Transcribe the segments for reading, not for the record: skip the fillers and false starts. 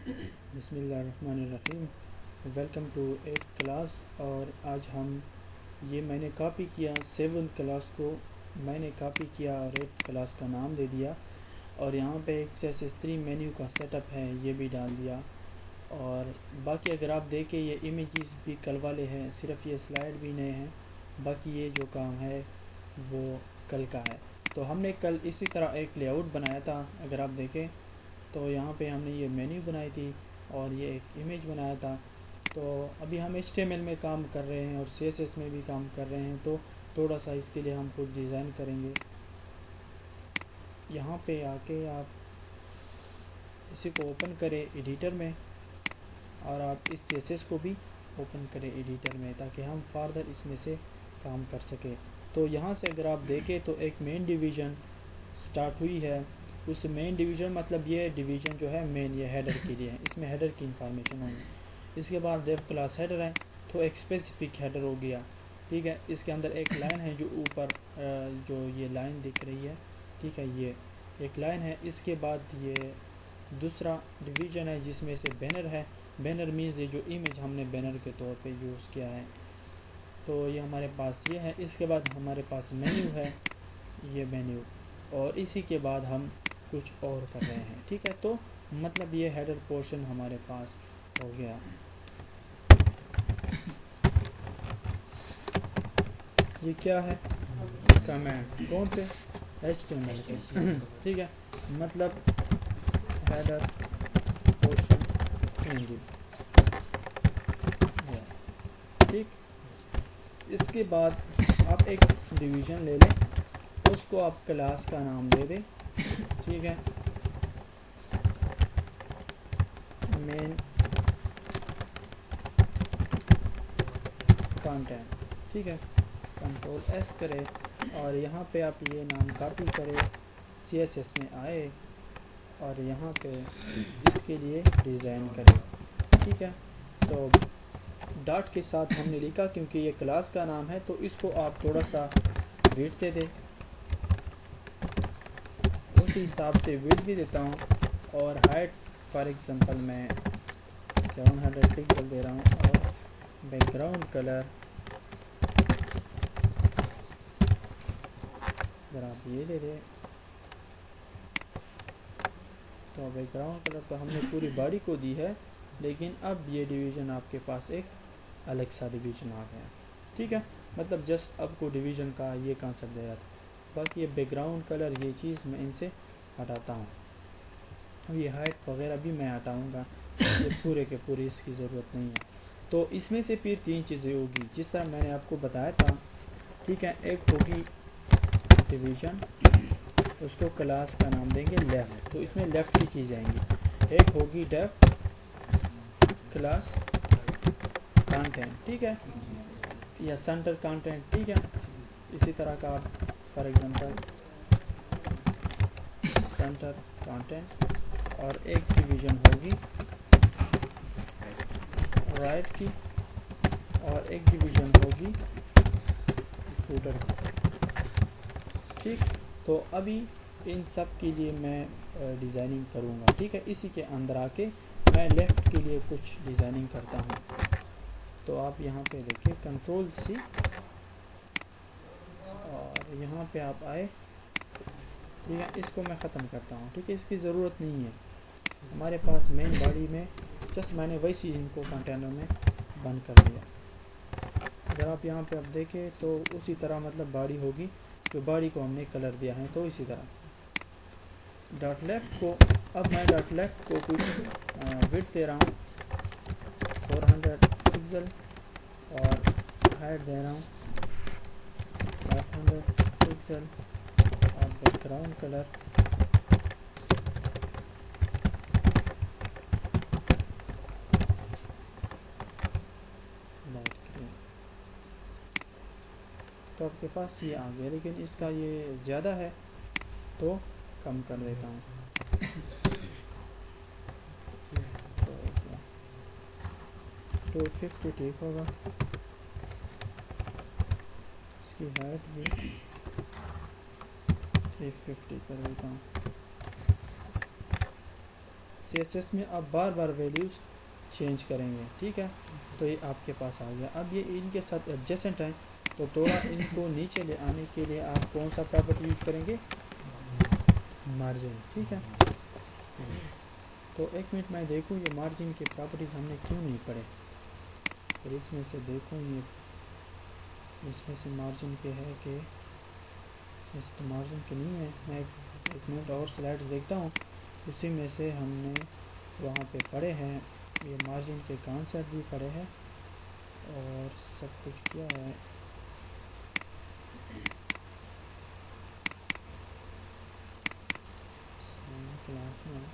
बिस्मिल्लाहिर्रहमानिर्रहीम। Welcome to 8th class. और आज हम मैंने कॉपी किया 7th क्लास को, मैंने कॉपी किया और 8th क्लास का नाम दे दिया। और यहाँ पे एक CSS3 मेन्यू का सेटअप है, ये भी डाल दिया। और बाकी अगर आप देखें ये इमेजेस भी कल वाले हैं, सिर्फ ये स्लाइड भी नए हैं। बाकी ये जो काम है वो कल का है। तो हमने कल इसी तरह एक लेआउट बनाया था, अगर आप देखें तो यहाँ पे हमने ये मेन्यू बनाई थी और ये एक इमेज बनाया था। तो अभी हम HTML में काम कर रहे हैं और CSS में भी काम कर रहे हैं, तो थोड़ा सा इसके लिए हम कुछ डिज़ाइन करेंगे। यहाँ पे आके आप इसी को ओपन करें एडिटर में, और आप इस CSS को भी ओपन करें एडिटर में, ताकि हम फार्दर इसमें से काम कर सकें। तो यहाँ से अगर आप देखें तो एक मेन डिवीज़न स्टार्ट हुई है। उस मेन डिवीज़न मतलब ये डिवीज़न जो है मेन, ये हेडर के लिए है, इसमें हेडर की इंफॉर्मेशन होगी। इसके बाद डेव क्लास हेडर है, तो एक स्पेसिफिक हेडर हो गया, ठीक है। इसके अंदर एक लाइन है जो ऊपर जो ये लाइन दिख रही है, ठीक है, ये एक लाइन है। इसके बाद ये दूसरा डिवीज़न है जिसमें से बैनर है। बैनर मीन्स ये जो इमेज हमने बैनर के तौर पे यूज़ किया है, तो ये हमारे पास ये है। इसके बाद हमारे पास मेन्यू है, ये मेन्यू, और इसी के बाद हम कुछ और कर रहे हैं, ठीक है। तो मतलब ये हेडर पोर्शन हमारे पास हो गया। ये क्या है? कमेंट। कौन से? HTML के ठीक है, मतलब हेडर पोर्शन इंजिन, ठीक। इसके बाद आप एक डिवीज़न ले लें, उसको आप क्लास का नाम दे दें, ठीक है। मेन कंटेंट, ठीक है। कंट्रोल S करें और यहाँ पे आप ये नाम कॉपी करें, CSS में आए और यहाँ पे इसके लिए डिज़ाइन करें, ठीक है। तो डॉट के साथ हमने लिखा क्योंकि ये क्लास का नाम है, तो इसको आप थोड़ा सा विड्थ दे दें। उसी हिसाब से विड्थ भी देता हूँ, और हाइट फॉर एग्जांपल मैं 700 पिक्सल दे रहा हूँ, और बैकग्राउंड कलर अगर आप ये दे दें, तो बैकग्राउंड कलर तो हमने पूरी बॉडी को दी है, लेकिन अब ये डिवीज़न आपके पास एक अलग सा डिवीज़न आ गया, ठीक है। मतलब जस्ट आपको डिवीज़न का ये कॉन्सेप्ट दे रहा था। बाकी ये बैकग्राउंड कलर, ये चीज़ मैं इनसे हटाता हूँ। अब ये हाइट वगैरह भी मैं हटाऊँगा, ये पूरे के पूरे इसकी ज़रूरत नहीं है। तो इसमें से फिर 3 चीज़ें होगी जिस तरह मैंने आपको बताया था, ठीक है। एक होगी डिवीज़न, उसको क्लास का नाम देंगे लेफ़्ट, तो इसमें लेफ़्ट की चीज़ आएंगी। एक होगी डेफ क्लास कंटेंट, ठीक है, या सेंटर कंटेंट, ठीक है। इसी तरह का आप फॉर एग्जांपल सेंटर कंटेंट, और एक डिवीज़न होगी राइट की, और एक डिवीज़न होगी फूटर की, ठीक। तो अभी इन सब के लिए मैं डिज़ाइनिंग करूँगा, ठीक है। इसी के अंदर आके मैं लेफ़्ट के लिए कुछ डिज़ाइनिंग करता हूँ। तो आप यहाँ पे देखिए कंट्रोल C, और यहाँ पे आप आए, ठीक है। इसको मैं ख़त्म करता हूँ, ठीक है, इसकी ज़रूरत नहीं है हमारे पास मेन बॉडी में। जस्ट मैंने वही चीज़ इनको कंटेनर में बंद कर दिया। अगर आप यहाँ पे आप देखें तो उसी तरह मतलब बॉडी होगी, जो बॉडी को हमने कलर दिया है। तो इसी तरह डॉट लेफ़्ट को, अब मैं डॉट लेफ़्ट को कुछ विड्थ दे रहा हूँ 400 पिक्सल, और हाइट दे रहा हूँ 500 पिक्सल, और बैकग्राउंड कलर लाइट ग्रीन। तो आपके पास ये आ गया, लेकिन इसका ये ज़्यादा है तो कम कर देता हूँ। तो 250 ठीक होगा। इसकी हाइट भी 350 कर देता हूँ। CSS में आप बार बार वैल्यूज़ चेंज करेंगे, ठीक है। तो ये आपके पास आ गया। अब ये इनके साथ एडजेसेंट हैं, तो थोड़ा इनको नीचे ले आने के लिए आप कौन सा प्रॉपर्टी यूज़ करेंगे, मार्जिन, ठीक है। तो एक मिनट मैं देखूँ ये मार्जिन के प्रॉपर्टीज़ हमने क्यों नहीं पढ़े, फिर इसमें से देखूँ ये इसमें से मार्जिन के है कि इसमें से तो मार्जिन के नहीं है। मैं एक मिनट और स्लाइड्स देखता हूँ, उसी में से हमने वहाँ पे पढ़े हैं, ये मार्जिन के कॉन्सेप्ट भी पढ़े हैं और सब कुछ किया है। क्लास में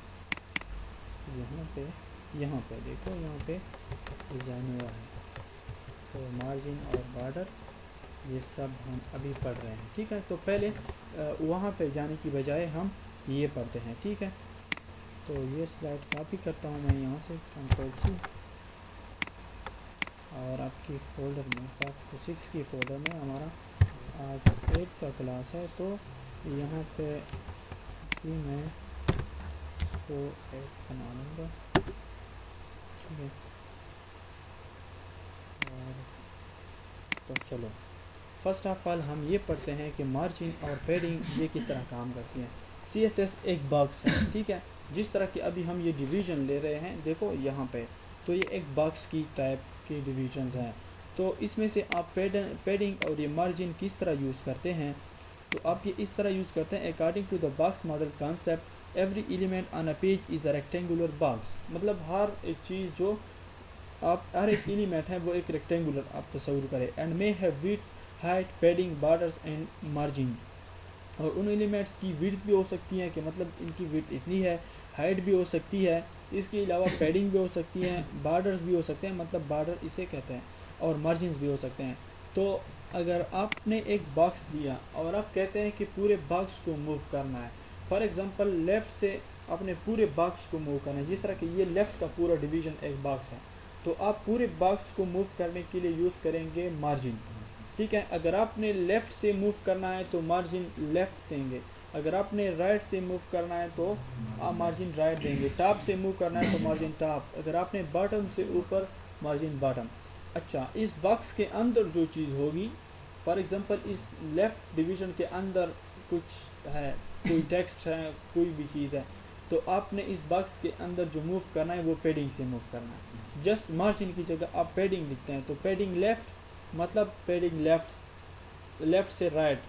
यहाँ पे देखो, यहाँ पे डिज़ाइन हुआ है, तो मार्जिन और बॉर्डर ये सब हम अभी पढ़ रहे हैं, ठीक है। तो पहले वहाँ पे जाने की बजाय हम ये पढ़ते हैं, ठीक है। तो ये स्लाइड कॉपी करता हूँ मैं यहाँ से, Ctrl+C, और आपकी फ़ोल्डर में 5 to 6 की फ़ोल्डर में हमारा आज 8 का क्लास है, तो यहाँ पे भी मैं इसको 8 बना लूँगा, ठीक है। और तो चलो फर्स्ट ऑफ ऑल हम ये पढ़ते हैं कि मार्जिन और पैडिंग ये किस तरह काम करती हैं। CSS एक बॉक्स है, ठीक है। जिस तरह की अभी हम ये डिवीज़न ले रहे हैं, देखो यहाँ पे, तो ये एक बॉक्स की टाइप की डिवीजन्स हैं। तो इसमें से आप पैडिंग और ये मार्जिन किस तरह यूज़ करते हैं, तो आप ये इस तरह यूज़ करते हैं, according to the box model concept every element on a page is a rectangular box. मतलब हर एक चीज़ जो आप हर एक एलिमेंट है वो एक रेक्टेंगुलर आप तस्वीर करें, and may have width, height, padding, borders and margin. और उन एलिमेंट्स की विड्थ भी हो सकती है कि मतलब इनकी विड्थ इतनी है, हाइट भी हो सकती है, इसके अलावा पैडिंग भी हो सकती है, बॉर्डर्स भी हो सकते हैं, मतलब बॉर्डर इसे कहते हैं, और मार्जिन भी हो सकते हैं। तो अगर आपने एक बॉक्स लिया और आप कहते हैं कि पूरे बॉक्स को मूव करना है, फॉर एग्जांपल लेफ़्ट से अपने पूरे बॉक्स को मूव करना है, जिस तरह कि ये लेफ़्ट का पूरा डिवीज़न एक बॉक्स है, तो आप पूरे बॉक्स को मूव करने के लिए यूज़ करेंगे मार्जिन, ठीक है। अगर आपने लेफ़्ट से मूव करना है तो मार्जिन लेफ़्ट देंगे, अगर आपने राइट से मूव करना है तो आप मार्जिन राइट देंगे, टॉप से मूव करना है तो मार्जिन टॉप, अगर आपने बॉटम से ऊपर मार्जिन बॉटम। अच्छा, इस बॉक्स के अंदर जो चीज़ होगी, फॉर एग्जांपल इस लेफ़्ट डिवीज़न के अंदर कुछ है, कोई टेक्स्ट है, कोई भी चीज़ है, तो आपने इस बॉक्स के अंदर जो मूव करना है वो पैडिंग से मूव करना है। जस्ट मार्जिन की जगह आप पैडिंग लिखते हैं, तो पैडिंग लेफ़्ट मतलब पैडिंग लेफ़्ट से राइट,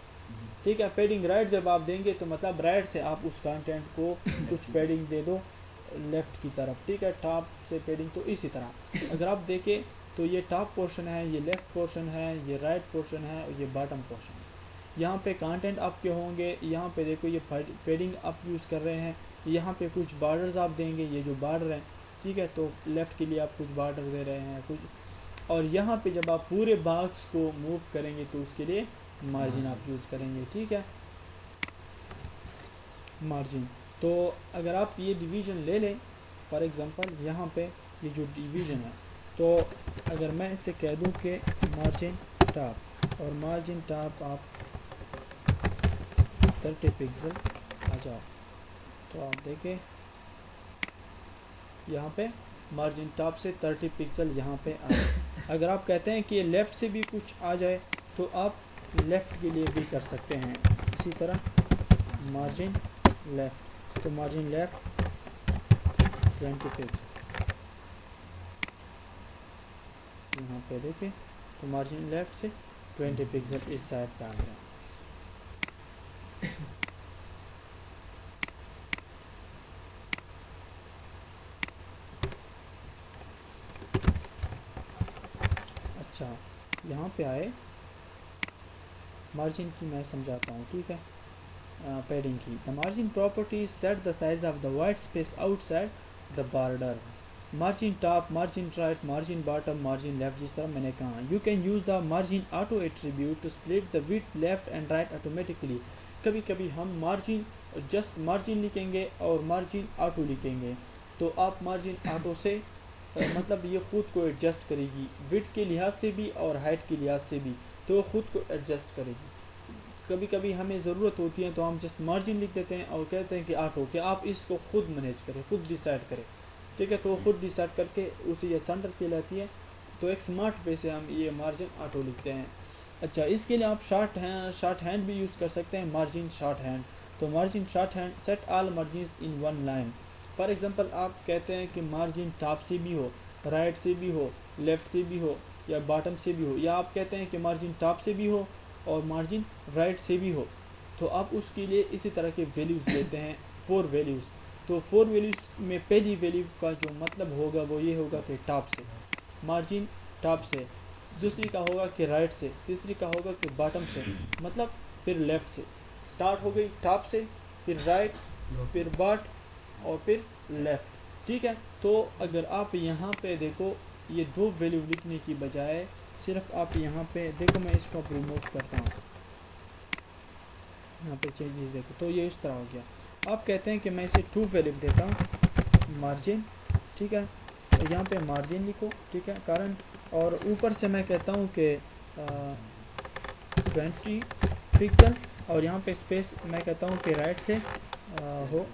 ठीक है। पैडिंग राइट जब आप देंगे तो मतलब राइट से आप उस कंटेंट को कुछ पैडिंग दे दो लेफ़्ट की तरफ, ठीक है। टॉप से पैडिंग, तो इसी तरह अगर आप देखें तो ये टॉप पोर्शन है, ये लेफ़्ट पोर्शन है, ये राइट पोर्शन है और ये बॉटम पोर्शन है। यहाँ पे कंटेंट आपके होंगे, यहाँ पे देखो ये पैडिंग आप यूज़ कर रहे हैं, यहाँ पे कुछ बॉर्डर्स आप देंगे, ये जो बॉर्डर है, ठीक है। तो लेफ़्ट के लिए आप कुछ बॉर्डर दे रहे हैं कुछ, और यहाँ पे जब आप पूरे बॉक्स को मूव करेंगे तो उसके लिए मार्जिन आप यूज़ करेंगे, ठीक है, मार्जिन। तो अगर आप ये डिवीज़न ले लें, फॉर एग्जांपल यहाँ पे ये जो डिवीज़न है, तो अगर मैं इसे कह दूँ कि मार्जिन टॉप, और मार्जिन टॉप आप 30 पिक्सल आ जाओ, तो आप देखें यहाँ पे मार्जिन टॉप से 30 पिक्सल यहाँ पे आ जाए। अगर आप कहते हैं कि ये लेफ़्ट से भी कुछ आ जाए तो आप लेफ़्ट के लिए भी कर सकते हैं इसी तरह, मार्जिन लेफ़्ट, तो मार्जिन लेफ़्ट 20 पिक्सल, यहाँ पे देखें, तो मार्जिन लेफ़्ट से 20 पिक्सल इस साइड पे आ गया। अच्छा, यहाँ पे आए मार्जिन की मैं समझाता हूँ, ठीक है। पैडिंग की, the margin property set the size of the white space outside the border, margin top, margin right, margin bottom, margin left, जिस तरह मैंने कहा। You can use the margin auto attribute to split the width left and right automatically. कभी कभी हम margin just margin लिखेंगे और margin auto लिखेंगे, तो आप मार्जिन ऑटो से मतलब ये खुद को एडजस्ट करेगी, विड्थ के लिहाज से भी और हाइट के लिहाज से भी, तो खुद को एडजस्ट करेगी। कभी कभी हमें ज़रूरत होती है तो हम जस्ट मार्जिन लिख देते हैं और कहते हैं कि ऑटो, कि आप इसको खुद मैनेज करें, खुद डिसाइड करें, ठीक है। तो खुद डिसाइड करके उसे ये सेंटर कहलाती है। तो एक स्मार्ट वे से हम ये मार्जिन ऑटो लिखते हैं। अच्छा, इसके लिए आप शॉर्ट हैंड भी यूज़ कर सकते हैं, मार्जिन शॉर्ट हैंड। तो margin short hand, set all margin in one line. For example आप कहते हैं कि मार्जिन टॉप से भी हो, राइट से भी हो, लेफ़्ट से भी हो, या बॉटम से भी हो, या आप कहते हैं कि मार्जिन टॉप से भी हो और मार्जिन राइट से भी हो, तो आप उसके लिए इसी तरह के वैल्यूज़ लेते हैं, 4 वैल्यूज़। तो 4 वैल्यूज़ में पहली वैल्यू का जो मतलब होगा वो ये होगा कि टॉप से, मार्जिन टॉप से, दूसरी का होगा कि राइट से, तीसरी का होगा कि बॉटम से, मतलब फिर लेफ़्ट से। स्टार्ट हो गई टॉप से, फिर राइट, फिर बॉट और फिर लेफ़्ट, ठीक है। तो अगर आप यहाँ पे देखो, ये 2 वैल्यू लिखने की बजाय सिर्फ आप यहाँ पे देखो, मैं इसको अब रिमूव करता हूँ, यहाँ पे चेंजेस देखो, तो ये इस तरह हो गया। आप कहते हैं कि मैं इसे 2 वैल्यू देता हूँ, मार्जिन, ठीक है। तो यहाँ पे मार्जिन लिखो, ठीक है, कारण, और ऊपर से मैं कहता हूँ कि 20 पिक्सल, और यहाँ पे स्पेस मैं कहता हूँ कि राइट से हो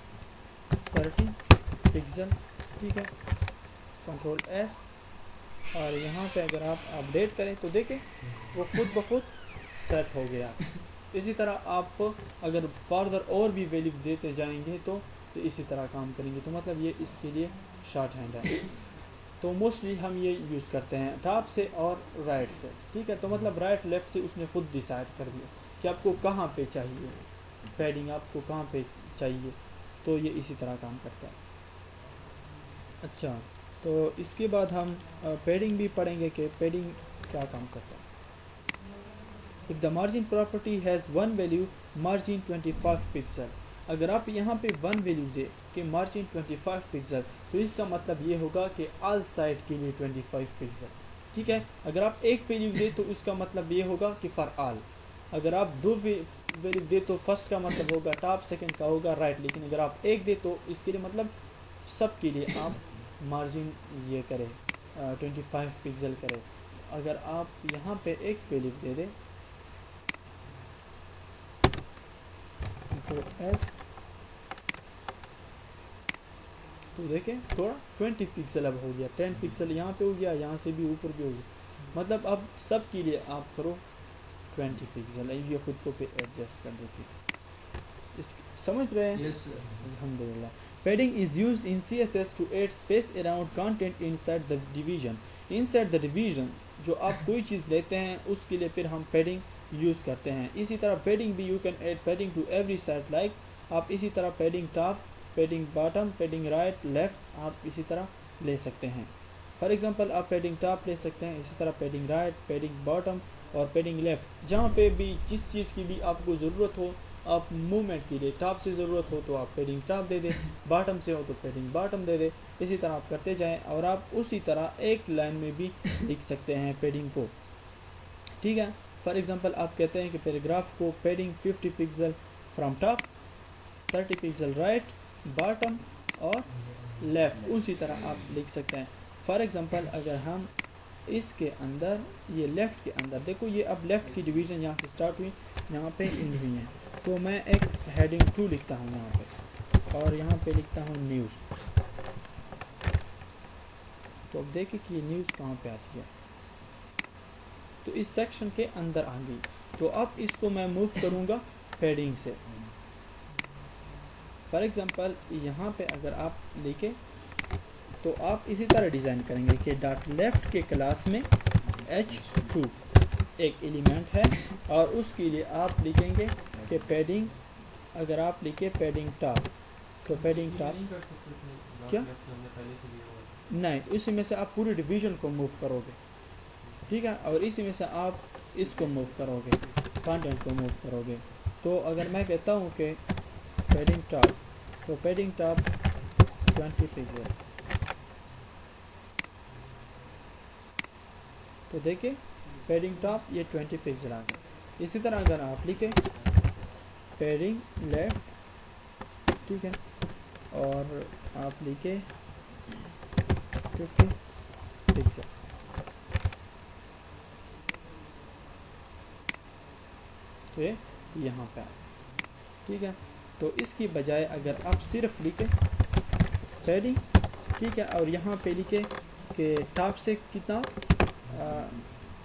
30 पिक्सल, ठीक है। कंट्रोल एस, और यहाँ पे अगर आप अपडेट करें तो देखें वो खुद ब खुद सेट हो गया। इसी तरह आप अगर फर्दर और भी वैल्यू देते जाएंगे तो इसी तरह काम करेंगे। तो मतलब ये इसके लिए शॉर्ट हैंड है। तो मोस्टली हम ये यूज़ करते हैं टॉप से और राइट से, ठीक है। तो मतलब राइट लेफ़्ट से उसने खुद डिसाइड कर दिया कि आपको कहाँ पे चाहिए पैडिंग, आपको कहाँ पे चाहिए, तो ये इसी तरह काम करता है। अच्छा, तो इसके बाद हम पैडिंग भी पढ़ेंगे कि पैडिंग क्या काम करता है। If the margin property has one value margin 25 pixel, अगर आप यहाँ पे 1 वैल्यू दे कि मार्जिन 25 पिक्सल, तो इसका मतलब ये होगा कि ऑल साइड के लिए 25 पिक्सल, ठीक है। अगर आप एक वैल्यू दे तो उसका मतलब ये होगा कि फॉर ऑल। अगर आप 2 वैल्यू दे तो फर्स्ट का मतलब होगा टॉप, सेकंड का होगा राइट। लेकिन अगर आप एक दे तो इसके लिए मतलब सब के लिए आप मार्जिन ये करें 25 पिक्सल करें। अगर आप यहाँ पे एक वैल्यू दे दें तो एस, तो देखें थोड़ा 20 पिक्सल अब हो गया, 10 पिक्सल यहाँ पे हो गया, यहाँ से भी ऊपर भी हो गया। मतलब अब सब के लिए आप करो 20 पिक्सल, ये खुद को पे एडजस्ट कर देती है। इस समझ रहे हैं? Yes, sir. अल्हम्दुलिल्लाह। Padding is used in CSS to add space around content inside the division. Inside the division जो आप कोई चीज़ लेते हैं उसके लिए फिर हम padding यूज़ करते हैं। इसी तरह padding भी you can add padding to every side, like आप इसी तरह padding top, padding bottom, padding right, left आप इसी तरह ले सकते हैं। फॉर एग्जांपल आप padding top ले सकते हैं, इसी तरह padding right, padding bottom और padding left, जहाँ पे भी जिस चीज़ की भी आपको ज़रूरत हो, आप मूवमेंट के लिए टॉप से ज़रूरत हो तो आप पैडिंग टॉप दे दें, बॉटम से हो तो पैडिंग बॉटम दे दें। इसी तरह आप करते जाएं और आप उसी तरह एक लाइन में भी लिख सकते हैं पैडिंग को, ठीक है। फॉर एग्जांपल आप कहते हैं कि पैराग्राफ को padding 50 pixel from top, 30 pixel right, bottom और लेफ़्ट, उसी तरह आप लिख सकते हैं। फॉर एग्जांपल अगर हम इसके अंदर, ये लेफ़्ट के अंदर देखो, ये अब लेफ़्ट की डिवीज़न यहाँ से स्टार्ट हुई, यहाँ पे एंड हुई है। तो मैं एक हेडिंग 2 लिखता हूँ यहाँ पे, और यहाँ पे लिखता हूँ न्यूज़। तो अब देखिए कि ये न्यूज़ कहाँ पे आती है, तो इस सेक्शन के अंदर आ गई। तो अब इसको मैं मूव करूँगा पैडिंग से। फॉर एग्जांपल यहाँ पे अगर आप लिखें तो आप इसी तरह डिज़ाइन करेंगे कि डॉट लेफ़्ट के क्लास में h2 एक एलिमेंट है, और उसके लिए आप लिखेंगे कि पैडिंग, अगर आप लिखे पैडिंग टॉप तो पैडिंग टॉप क्या नहीं, इसी में से आप पूरी डिवीज़न को मूव करोगे, ठीक है, और इसी में से आप इसको मूव करोगे, कंटेंट को मूव करोगे। तो अगर मैं कहता हूँ कि पैडिंग टॉप, तो पैडिंग टॉप 20 पिक्सल, तो देखिए पैडिंग टॉप ये 20 पिक्सल आ गया। इसी तरह अगर आप लिखें पैडिंग लेफ्ट, ठीक है, और आप लिखे 50 पिक्सल, तो ये यहाँ पे आए, ठीक है। तो इसकी बजाय अगर आप सिर्फ लिखें पैडिंग, ठीक है, और यहाँ पे लिखे कि टॉप से कितना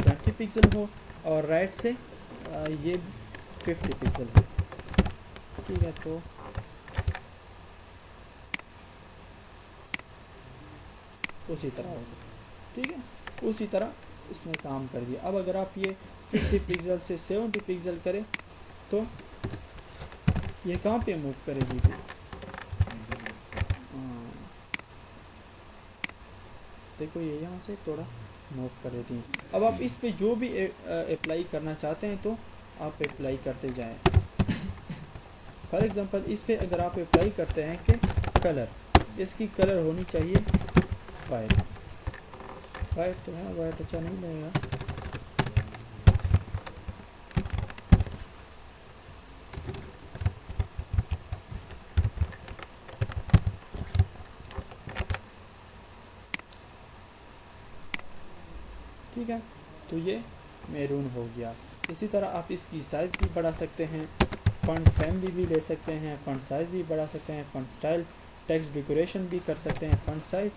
20 पिक्सल हो और राइट से ये 50 पिक्सल हो, ठीक है। तो उसी तरह होगा, ठीक है, उसी तरह इसने काम कर दिया। अब अगर आप ये 50 पिक्सल से 70 पिक्सल करें तो ये कहाँ पे मूव करेगी फिर? देखो ये यहाँ से थोड़ा मूव कर देती है। अब आप इस पे जो भी अप्लाई करना चाहते हैं तो आप अप्लाई करते जाएं। फॉर एग्जांपल इस पे अगर आप अप्लाई करते हैं कि कलर, इसकी कलर होनी चाहिए वाइट। वाइट तो है, वाइट अच्छा नहीं लगेगा। ठीक है, तो ये मैरून हो गया। इसी तरह आप इसकी साइज़ भी बढ़ा सकते हैं, फॉन्ट फैमिली भी ले सकते हैं, फॉन्ट साइज़ भी बढ़ा सकते हैं, फॉन्ट स्टाइल, टेक्स्ट डेकोरेशन भी कर सकते हैं, फॉन्ट साइज़।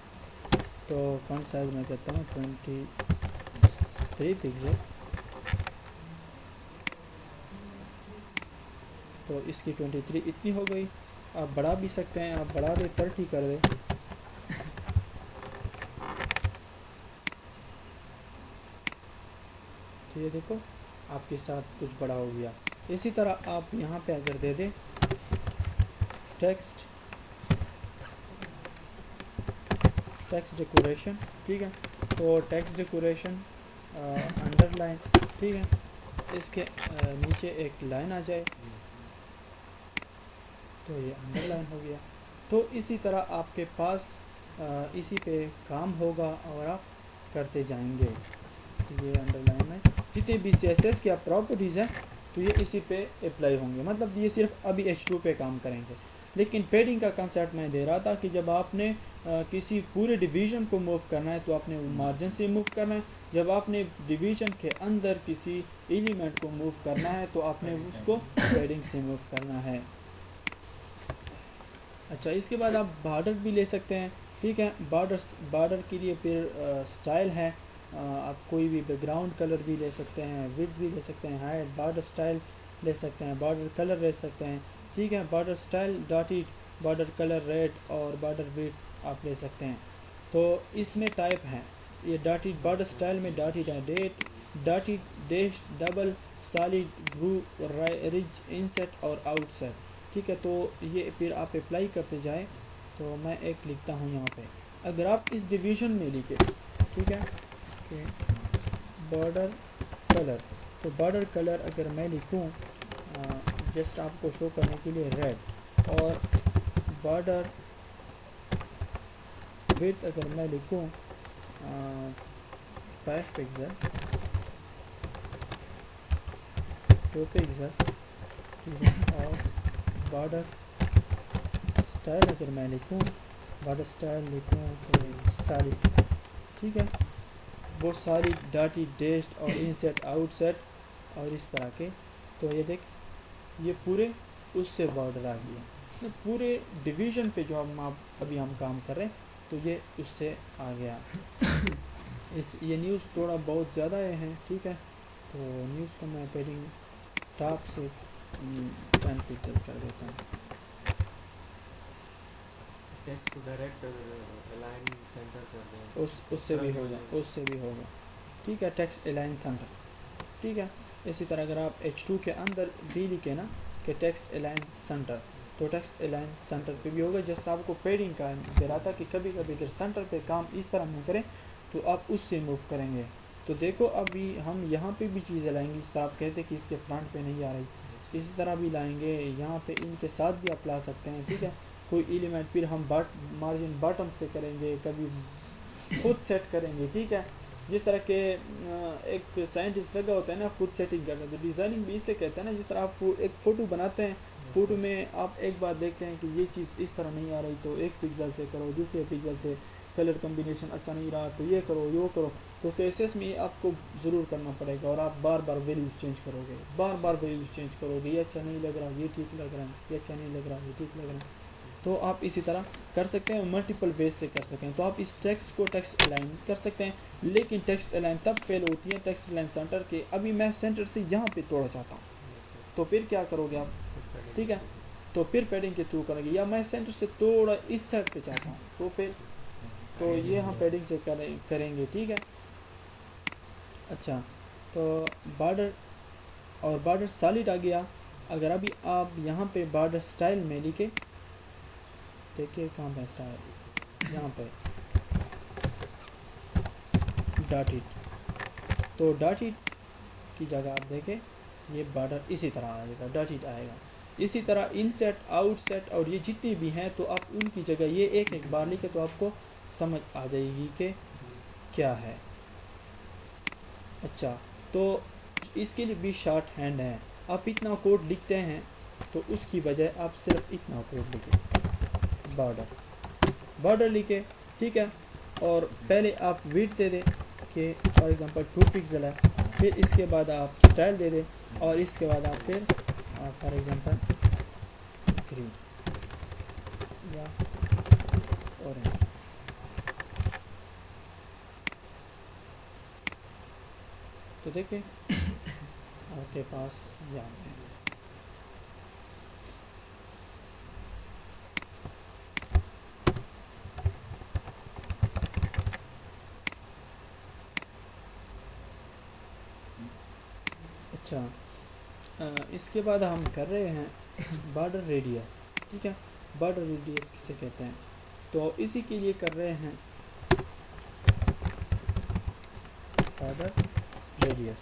तो फॉन्ट साइज़ मैं कहता हूँ 23 पिक्सल। तो इसकी 23 इतनी हो गई। आप बढ़ा भी सकते हैं, आप बढ़ा दे 30 कर दे। तो ये देखो आपके साथ कुछ बड़ा हो गया। इसी तरह आप यहाँ पे अगर दे दें टेक्स्ट डेकोरेशन, ठीक है, तो टेक्स्ट डेकोरेशन अंडरलाइन, ठीक है, इसके नीचे एक लाइन आ जाए तो ये अंडरलाइन हो गया। तो इसी तरह आपके पास इसी पे काम होगा और आप करते जाएंगे। ये अंडरलाइन में जितने भी CSS की आप प्रॉपर्टीज़ हैं तो ये इसी पे अप्लाई होंगे, मतलब ये सिर्फ अभी H2 पे काम करेंगे। लेकिन पेडिंग का कंसेप्ट मैं दे रहा था कि जब आपने किसी पूरे डिवीज़न को मूव करना है तो आपने मार्जिन से मूव करना है। जब आपने डिवीज़न के अंदर किसी एलिमेंट को मूव करना है तो आपने उसको पेडिंग से मूव करना है। अच्छा, इसके बाद आप बॉर्डर भी ले सकते हैं, ठीक है। बॉर्डर के लिए फिर स्टाइल है, आप कोई भी बैकग्राउंड कलर भी ले सकते हैं, विड्थ भी ले सकते हैं, हाइट, बॉर्डर स्टाइल ले सकते हैं, बॉर्डर कलर ले सकते हैं, ठीक है। Border style dotted, border colour red और बॉर्डर विड्थ आप ले सकते हैं। तो इसमें टाइप हैं, ये डॉटेड बॉर्डर स्टाइल में डॉटेड है, डेट dotted, dash, double, solid, groove, ridge, inset और आउटसेट, ठीक है। तो ये फिर आप अप्लाई करते जाएं। तो मैं एक लिखता हूँ यहाँ पे, अगर आप इस डिवीज़न में लिखे, ठीक है, कि बॉर्डर कलर, तो बॉर्डर कलर अगर मैं लिखूँ जस्ट आपको शो करने के लिए रेड, और बॉर्डर विड्थ अगर मैं लिखूँ 5 पिक्सल, 2 पिक्सल, ठीक है। और बॉर्डर स्टाइल अगर मैं लिखूँ, बॉर्डर स्टाइल लिखूँ तो सारी, ठीक है, वो सारी डॉटी, डैश्ड और इनसेट, आउटसेट और इस तरह के। तो ये देख, ये पूरे उससे बॉर्डर आ गया, तो पूरे डिवीज़न पे जो हम अभी हम काम कर रहे हैं तो ये उससे आ गया। ये न्यूज़ थोड़ा बहुत ज़्यादा है, ठीक है। तो न्यूज़ को मैं पेडिंग टॉप से 10 पिक्सल कर देता हूँ। टेक्स्ट को डायरेक्ट अलाइन सेंटर कर दें, उससे भी होगा, उससे भी होगा, ठीक है। टेक्स्ट अलाइन सेंटर, ठीक है। इसी तरह अगर आप H2 के अंदर भी लिखे ना कि टेक्स्ट अलाइन सेंटर, तो टेक्स्ट अलाइन सेंटर पे भी होगा। जस्ट आपको पेडिंग का दे रहा था कि कभी कभी अगर सेंटर पे काम इस तरह में करें तो आप उससे मूव करेंगे। तो देखो अभी हम यहाँ पे भी चीज़ें लाएंगे, इस तरह आप कहते हैं कि इसके फ्रंट पे नहीं आ रही, इसी तरह भी लाएंगे, यहाँ पे इनके साथ भी आप ला सकते हैं, ठीक है। कोई एलिमेंट फिर हम मार्जिन बॉटम से करेंगे, कभी खुद सेट करेंगे, ठीक है। जिस तरह के एक साइंटिस्ट लगा होता है ना खुद सेटिंग करना, तो डिज़ाइनिंग भी इसे कहते हैं ना। जिस तरह आप एक फ़ोटो बनाते हैं, फ़ोटो में आप एक बार देखते हैं कि ये चीज़ इस तरह नहीं आ रही तो 1 पिक्सल से करो, दूसरे पिक्सल से, कलर कम्बिनेशन अच्छा नहीं रहा तो ये करो वो करो। तो CSS में ये आपको ज़रूर करना पड़ेगा और आप बार बार वैल्यूज़ चेंज करोगे, बार बार वैल्यूज़ चेंज करोगे, ये अच्छा नहीं लग रहा, ये ठीक लग रहा है, ये अच्छा नहीं लग रहा, ये ठीक लग रहा है। तो आप इसी तरह कर सकते हैं, मल्टीपल वेज से कर सकते हैं। तो आप इस टेक्स्ट को टेक्स्ट अलाइन कर सकते हैं, लेकिन टेक्स्ट अलाइन तब फेल होती है टेक्स्ट अलाइन सेंटर के। अभी मैं सेंटर से यहाँ पे तोड़ना चाहता हूँ, तो फिर क्या करोगे आप, ठीक है, तो फिर पैडिंग के थ्रू करेंगे। या मैं सेंटर से थोड़ा इस साइड पे चाहता हूँ, तो फिर तो ये हम पैडिंग से करेंगे, ठीक है। अच्छा, तो बॉर्डर और बॉर्डर सॉलिड आ गया। अगर अभी आप यहाँ पे बॉर्डर स्टाइल में लिखे, देखिए कहाँ पे स्टाइल, यहाँ पे डॉट इट, तो डॉट इट की जगह आप देखें ये बॉर्डर इसी तरह आएगा, डॉट इट आएगा। इसी तरह इनसेट आउटसेट और ये जितनी भी हैं, तो आप उनकी जगह ये एक एक बार लिखे तो आपको समझ आ जाएगी कि क्या है। अच्छा, तो इसके लिए भी शॉर्ट हैंड है। आप इतना कोड लिखते हैं तो उसकी बजाय आप सिर्फ इतना कोड लिखें, बॉर्डर लिखे, ठीक है। और पहले आप विड्थ दे दें कि फॉर एग्जांपल 2 पिक्सल है, फिर इसके बाद आप स्टाइल दे दें, और इसके बाद आप फिर फॉर एग्जांपल ग्रीन या ऑरेंज। तो देखिए आपके पास यहाँ पे अच्छा, इसके बाद हम कर रहे हैं बॉर्डर रेडियस, ठीक है। बॉर्डर रेडियस किसे कहते हैं, तो इसी के लिए कर रहे हैं border radius.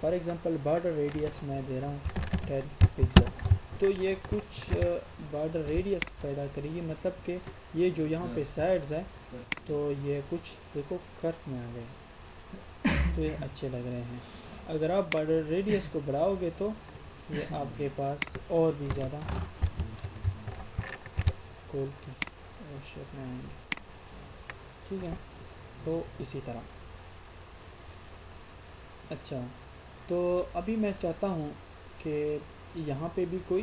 For example border radius मैं दे रहा हूँ 10 पिक्सल, तो ये कुछ बॉर्डर रेडियस पैदा करेगी, मतलब कि ये जो यहाँ पे साइड्स है तो ये कुछ देखो कर्व में आ गए, तो ये अच्छे लग रहे हैं। अगर आप बॉर्डर रेडियस को बढ़ाओगे तो ये आपके पास और भी ज़्यादा गोल की शेप में आएंगे, ठीक है। तो इसी तरह अच्छा, तो अभी मैं चाहता हूँ कि यहाँ पे भी कोई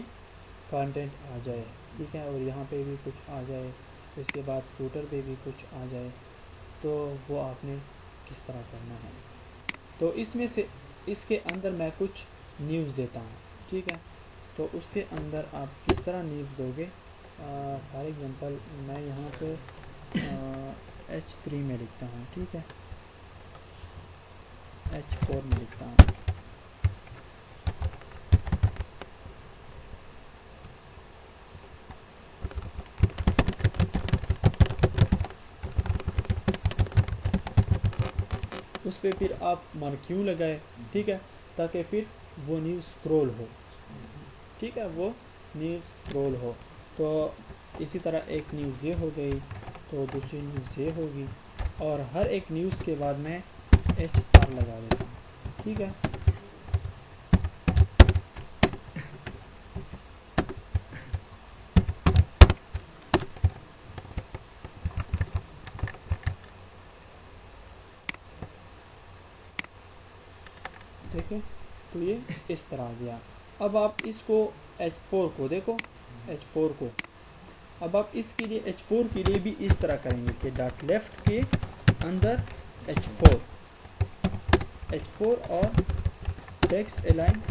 कंटेंट आ जाए, ठीक है, और यहाँ पे भी कुछ आ जाए, इसके बाद फूटर पे भी कुछ आ जाए, तो वो आपने किस तरह करना है। तो इसमें से इसके अंदर मैं कुछ न्यूज़ देता हूँ, ठीक है। तो उसके अंदर आप किस तरह न्यूज़ दोगे, फॉर एग्जांपल मैं यहाँ पे H3 में लिखता हूँ, ठीक है, H4 में लिखता हूँ। उस पर फिर आप मान क्यों लगाए, ठीक है, ताकि फिर वो न्यूज़ स्क्रॉल हो, ठीक है, वो न्यूज़ स्क्रॉल हो। तो इसी तरह एक न्यूज़ ये हो गई, तो दूसरी न्यूज़ ये होगी, और हर एक न्यूज़ के बाद मैं HR लगा देता हूँ, ठीक है। देखें, तो ये इस तरह आ गया। अब आप इसको H4 को देखो, H4 को अब आप इसके लिए H4 के लिए भी इस तरह करेंगे कि डॉट लेफ्ट के अंदर H4 और टेक्स्ट अलाइन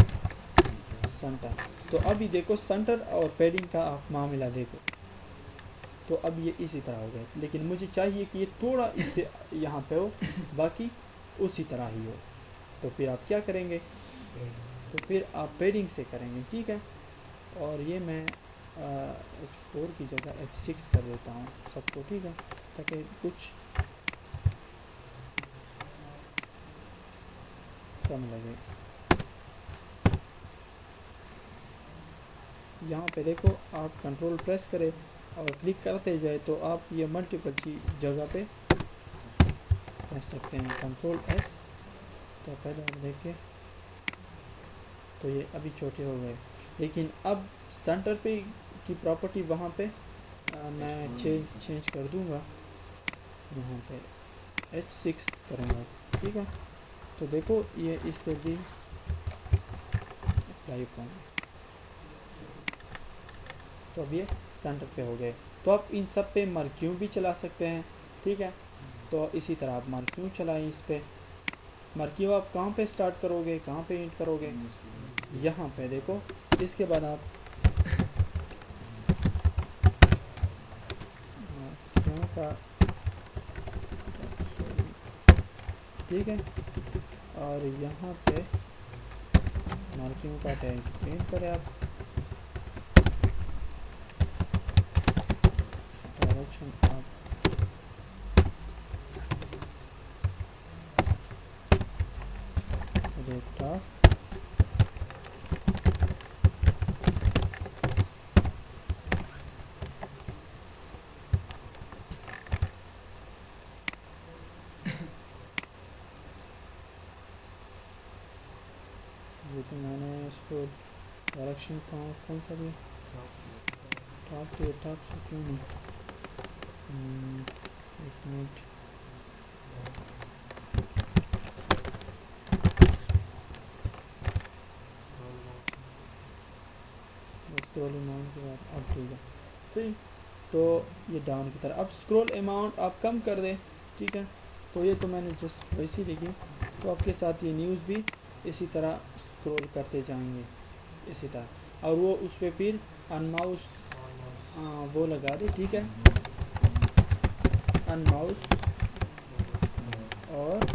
सेंटर। तो अभी देखो सेंटर और पैडिंग का आप मामला देखो, तो अब ये इसी तरह हो गया, लेकिन मुझे चाहिए कि ये थोड़ा इससे यहाँ पे हो, बाकी उसी तरह ही हो। तो फिर आप क्या करेंगे, तो फिर आप पैडिंग से करेंगे, ठीक है। और ये मैं H4 की जगह H6 कर देता हूँ सबको, ठीक है, ताकि कुछ कम लगे। यहाँ पे देखो आप कंट्रोल प्रेस करें और क्लिक करते जाए तो आप ये मल्टीपल की जगह पे कर सकते हैं, कंट्रोल S। तो पहले आप देखें तो ये अभी छोटे हो गए, लेकिन अब सेंटर पे की प्रॉपर्टी वहाँ पे मैं चेंज कर दूँगा, यहाँ पे H6 करेंगे, ठीक है। तो देखो ये इस पे भी अप्लाई फॉर्म, तो अब ये सेंटर पे हो गए। तो आप इन सब पे मर्क्यूम भी चला सकते हैं, ठीक है। तो इसी तरह आप मर्क्यूम चलाएं इस पे। मर्क्यूम आप कहाँ पे स्टार्ट करोगे, कहाँ पे एंड करोगे, यहाँ पे देखो। इसके बाद आप मर्क्यूम का, ठीक है, और यहाँ पे मार्किंग का टैग प्रिंट करें आप। डायरेक्शन आप डेटा, ये तो मैंने इसको डायरेक्शन कौन सा भी टॉप से क्यों नहीं, एक मिनट, स्क्रॉल अमाउंट के बाद अब ठीक है, ठीक। तो ये डाउन की तरह अब स्क्रॉल अमाउंट आप कम कर दें, ठीक है। तो ये तो मैंने जस्ट वैसे ही देखी, तो आपके साथ ये न्यूज़ भी इसी तरह स्क्रॉल करते जाएंगे इसी तरह, और वो उस पर फिर अनमाउस वो लगा दे, ठीक है, अनमाउस, और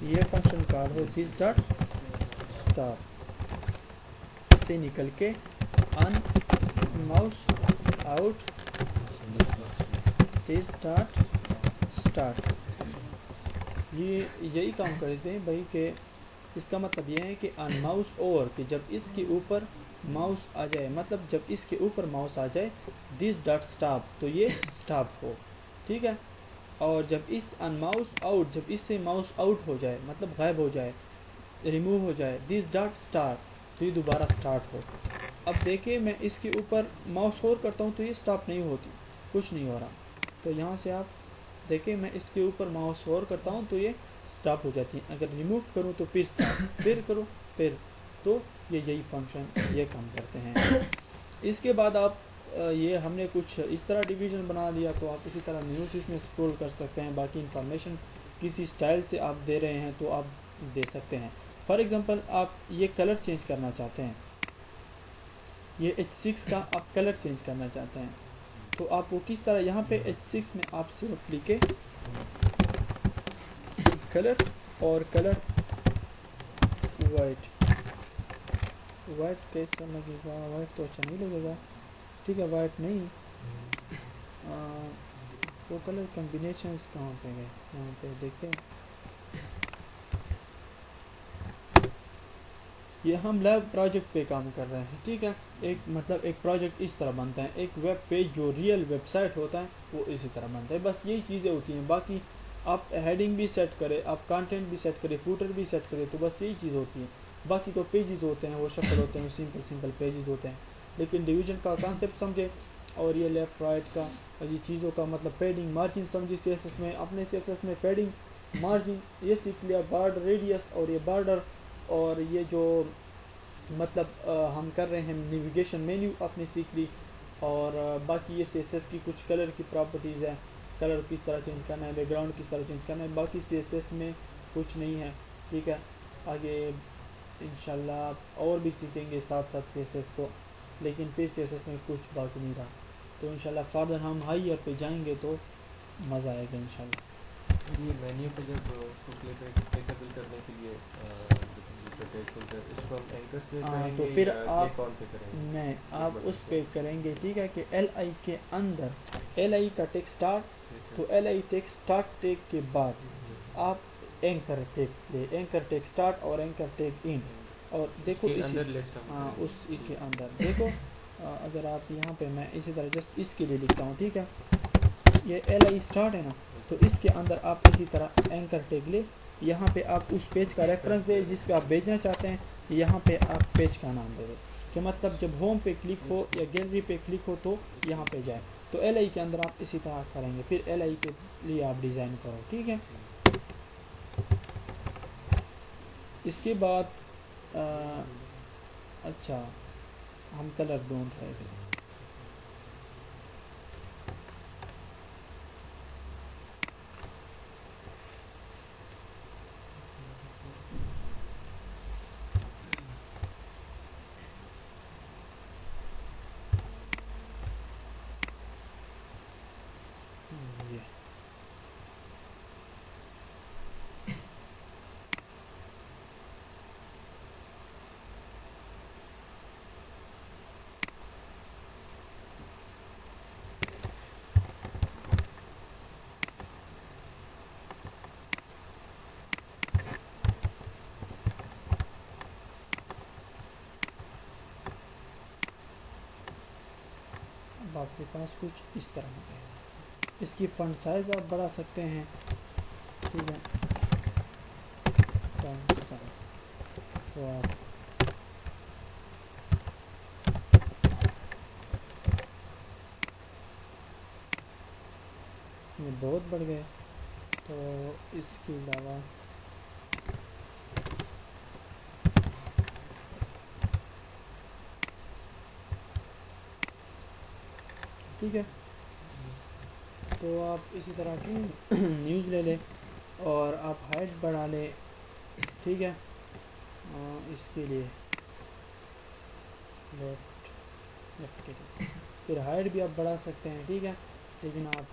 ये फंक्शन कॉल हो दिस डॉट स्टार, इससे निकल के अनमाउस आउट दिस डॉट स्टार। ये यही काम करते हैं भाई के, इसका मतलब ये है कि अनमाउस ओवर, कि जब इसके ऊपर माउस आ जाए, मतलब जब इसके ऊपर माउस आ जाए दिस डॉट स्टॉप, तो ये स्टॉप हो, ठीक है। और जब इस अनमाउस आउट, जब इससे माउस आउट हो जाए, मतलब गायब हो जाए, रिमूव हो जाए, दिस डॉट स्टार्ट, तो ये दोबारा स्टार्ट हो। अब देखिए मैं इसके ऊपर माउस होल्ड करता हूँ तो ये स्टॉप नहीं होती, कुछ नहीं हो रहा। तो यहाँ से आप देखिए मैं इसके ऊपर माउस होल्ड करता हूँ तो ये स्टॉप हो जाती है, अगर रिमूव करूँ तो फिर स्टॉप, फिर करूँ फिर, तो ये यही फंक्शन ये काम करते हैं। इसके बाद आप ये हमने कुछ इस तरह डिवीज़न बना लिया, तो आप इसी तरह न्यूज़ इसमें स्क्रॉल कर सकते हैं। बाकी इंफॉर्मेशन किसी स्टाइल से आप दे रहे हैं तो आप दे सकते हैं। फॉर एग्ज़ाम्पल आप ये कलर चेंज करना चाहते हैं, ये H6 का आप कलर चेंज करना चाहते हैं, तो आप वो किस तरह, यहाँ पे H6 में आप सिर्फ लिखे कलर, और कलर वाइट, वाइट कैसा लगेगा, वाइट तो अच्छा नहीं लगेगा, ठीक है, वाइट नहीं। वो कलर कॉम्बिनेशंस कहाँ पे गए, यहाँ पे देखते हैं। ये हम लैब प्रोजेक्ट पे काम कर रहे हैं, ठीक है। एक मतलब एक प्रोजेक्ट इस तरह बनता है, एक वेब पेज जो रियल वेबसाइट होता है वो इसी तरह बनता है, बस यही चीज़ें होती हैं। बाकी आप हेडिंग भी सेट करें, आप कंटेंट भी सेट करें, फूटर भी सेट करें, तो बस यही चीज़ होती है। बाकी तो पेजेस होते हैं, वो शफल होते हैं, सिंपल पेजेस होते हैं। लेकिन डिवीज़न का कॉन्सेप्ट समझे, और ये लेफ़्ट राइट का और ये चीज़ों का मतलब पैडिंग मार्जिन समझिए। CSS में अपने CSS में पैडिंग मार्जिन ये सीख लिया, बॉर्डर रेडियस और ये बॉर्डर, और ये जो मतलब हम कर रहे हैं नेविगेशन मेन्यू आपने सीख ली। और बाकी ये CSS की कुछ कलर की प्रॉपर्टीज़ है, कलर किस तरह चेंज करना है, बैकग्राउंड किस तरह चेंज करना है, बाकी CSS में कुछ नहीं है, ठीक है। आगे इंशाल्लाह और भी सीखेंगे साथ साथ CSS को, लेकिन फिर CSS में कुछ बाकी नहीं रहा। तो इंशाल्लाह फर्दर हम हाई ईयर पे जाएंगे तो मज़ा आएगा इंशाल्लाह। ये मेन्यू पे जब उसको क्लिकेबल करने के लिए इसको हम एंकर से करेंगे, तो फिर या आप कौन पे करेंगे? नहीं, आप उस पे करेंगे, ठीक है, कि LI के अंदर LI का टेक स्टार्ट, तो LI टेक स्टार्ट टेक के बाद आप एंकर टेक ले, एंकर टेक स्टार्ट और एंकर टेक इन, और देखो इसके इसी अंदर लिस्ट हम करेंगे। उसी के अंदर देखो अगर आप यहाँ पे मैं इसी तरह जस्ट इसके लिए लिखता हूँ, ठीक है, ये LI स्टार्ट है ना, तो इसके अंदर आप इसी तरह एंकर टेक ले, यहाँ पे आप उस पेज का रेफरेंस दे जिस पे आप भेजना चाहते हैं, यहाँ पे आप पेज का नाम दे दो, कि मतलब जब होम पे क्लिक हो या गैलरी पे क्लिक हो तो यहाँ पे जाए। तो एल आई के अंदर आप इसी तरह करेंगे, फिर एल आई के लिए आप डिज़ाइन करो, ठीक है। इसके बाद अच्छा, हम कलर ढूंढ रहे थे। ये अब आपके पास कुछ इस तरह का है। इसकी फंट साइज आप बढ़ा सकते हैं, ठीक है। फंट साइज तो आप ये बहुत बढ़ गए, तो इसके अलावा ठीक है। तो आप इसी तरह की न्यूज़ ले लें और आप हाइट बढ़ा लें, ठीक है। इसके लिए लेफ्ट लेफ्ट के लिए फिर हाइट भी आप बढ़ा सकते हैं, ठीक है। लेकिन आप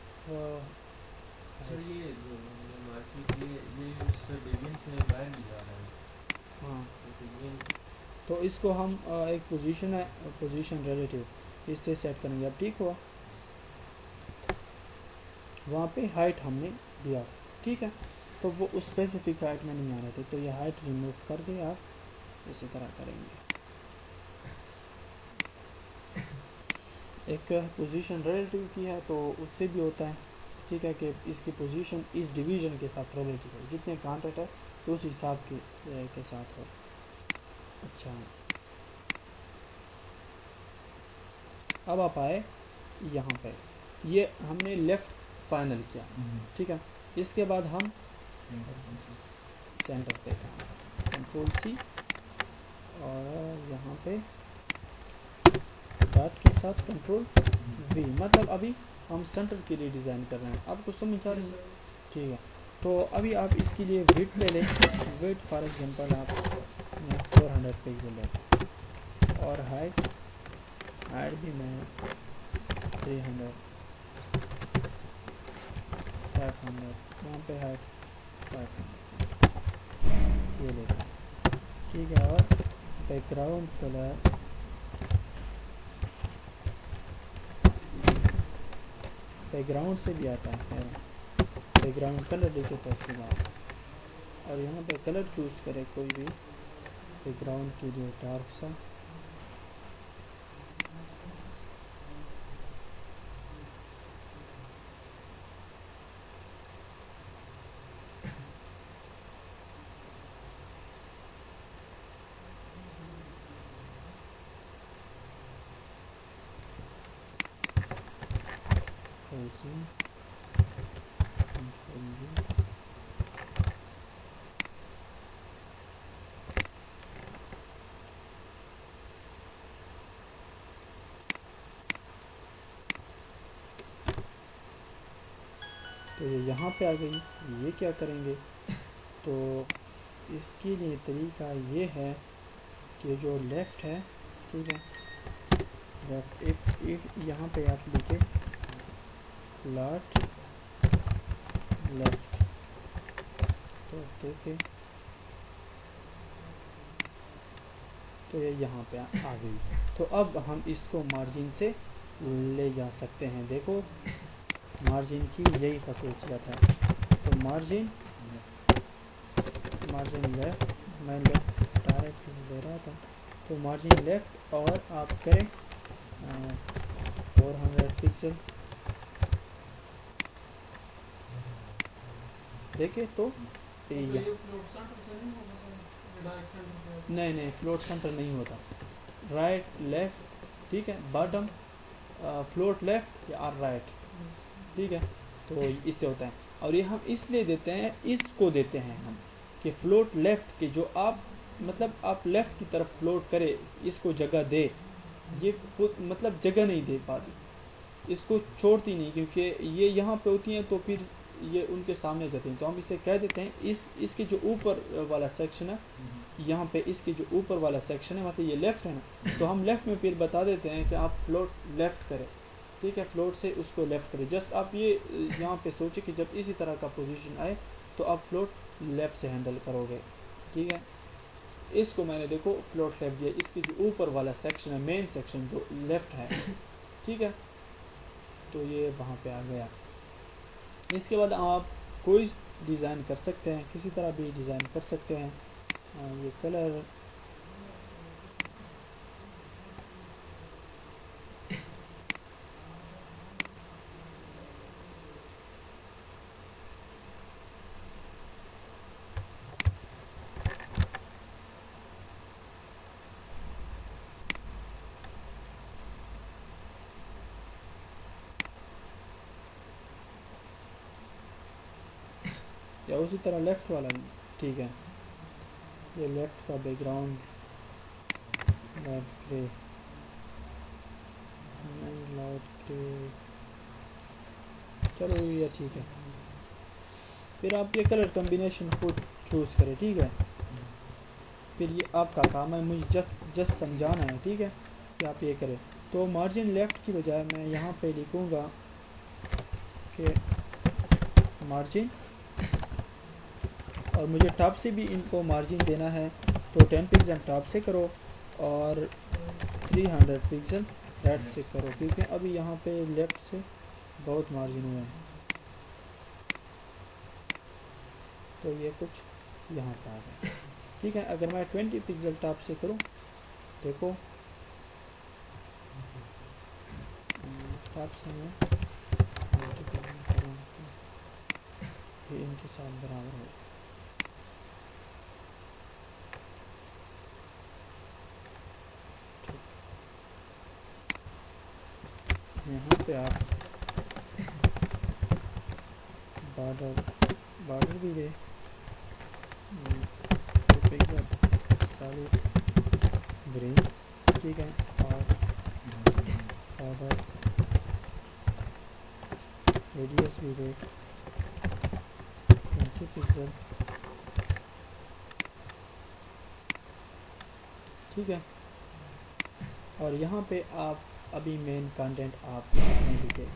सर ये जो मार्केट ये सर डेवियन से बाहर नहीं जा रहा है, हाँ, तो डेवियन तो इसको हम एक पोजीशन है, पोजीशन रिलेटिव, इससे सेट करेंगे। अब ठीक हुआ, वहाँ पे हाइट हमने दिया, ठीक है। तो वो उस स्पेसिफिक हाइट में नहीं आ रहे थे, तो ये हाइट रिमूव करके आप इसी तरह करेंगे। एक पोजीशन रिलेटिव की है तो उससे भी होता है, ठीक है, कि इसकी पोजीशन इस डिवीजन के साथ रिलेटिव है, जितने कांटेक्ट है तो उस हिसाब के साथ हो। अच्छा, अब आप आए यहाँ पे, ये हमने लेफ़्ट फाइनल किया, ठीक है। इसके बाद हम सेंटर पे कंट्रोल सी और यहाँ पे डॉट के साथ कंट्रोल वी, मतलब अभी हम सेंटर के लिए डिज़ाइन कर रहे हैं। आपको समझ आ रही है, ठीक है। तो अभी आप इसके लिए विड्थ ले लें, विड्थ फॉर एग्जांपल आप 400 पिक्सल है, और हाइट भी मैं 300 500, यहाँ पे हाइट 500 ये लेते हैं, ठीक है। और बैकग्राउंड कलर बैकग्राउंड से भी आता है, बैकग्राउंड कलर देखे तो अच्छी बात। और यहाँ पे कलर चूज़ करें कोई भी बैकग्राउंड के लिए, डार्क सा, तो ये यहाँ पे आ गई। ये क्या करेंगे, तो इसके लिए तरीका ये है कि जो लेफ़्ट है, ठीक है, लेफ़्ट इफ यहाँ पे आप लिखे फ्लैट लेफ़्ट, तो देखिए तो ये यहाँ पे आ गई। तो अब हम इसको मार्जिन से ले जा सकते हैं। देखो मार्जिन की यही खसूसियत है। तो मार्जिन लेफ़्ट, मैं लेफ़्ट डायरेक्ट ले रहा था, तो मार्जिन लेफ़्ट और आप करें 400 पिक्सल, देखे तो ये नहीं फ्लोट सेंटर नहीं होता, राइट लेफ़्ट, ठीक है, बॉटम फ्लोट लेफ्ट या राइट, ठीक है। तो इससे होता है, और ये हम इसलिए देते हैं, इसको देते हैं हम कि फ्लोट लेफ्ट के जो आप मतलब आप लेफ्ट की तरफ फ्लोट करे, इसको जगह दे, ये मतलब जगह नहीं दे पाती, इसको छोड़ती नहीं, क्योंकि ये यहाँ पे होती हैं तो फिर ये उनके सामने जाती हैं। तो हम इसे कह देते हैं इसके जो ऊपर वाला सेक्शन है, यहाँ पे इसके जो ऊपर वाला सेक्शन है, मतलब ये लेफ़्ट है ना, तो हम लेफ़्ट में फिर बता देते हैं कि आप फ्लोट लेफ़्ट करें, ठीक है, फ्लोट से उसको लेफ़्ट करें। जस्ट आप ये यहाँ पे सोचें कि जब इसी तरह का पोजीशन आए तो आप फ्लोट लेफ़्ट से हैंडल करोगे, ठीक है। इसको मैंने देखो फ्लोट लेफ़्ट दिया, इसकी जो ऊपर वाला सेक्शन है, मेन सेक्शन जो लेफ़्ट है, ठीक है, तो ये वहाँ पे आ गया। इसके बाद आप कोई डिज़ाइन कर सकते हैं, किसी तरह भी डिज़ाइन कर सकते हैं। ये कलर या उसी तरह लेफ़्ट वाला, ठीक है। ये लेफ़्ट का background light grey, light grey, चलो ये ठीक है। फिर आप ये कलर कम्बिनेशन खुद चूज़ करें, ठीक है। फिर ये आपका काम है, मुझे जस्ट समझाना है, ठीक है, कि आप ये करें। तो मार्जिन लेफ़्ट की बजाय मैं यहाँ पे लिखूँगा कि मार्जिन, और मुझे टॉप से भी इनको मार्जिन देना है, तो 10 पिक्सल टॉप से करो और 300 पिक्सल राइट से करो, क्योंकि अभी यहाँ पे लेफ़्ट से बहुत मार्जिन हुए हैं। तो ये कुछ यहाँ पर आ गया, ठीक है। अगर मैं 20 पिक्सल टॉप से करूँ, देखो टॉप से मैं ये इनके साथ बराबर हो। यहाँ पे आप बॉर्डर भी दे, सॉलिड ग्रीन, ठीक है, और बॉर्डर रेडियस भी दे 20 पिक्सल, ठीक है। और यहाँ पे आप अभी मेन कंटेंट आप नहीं लिखे,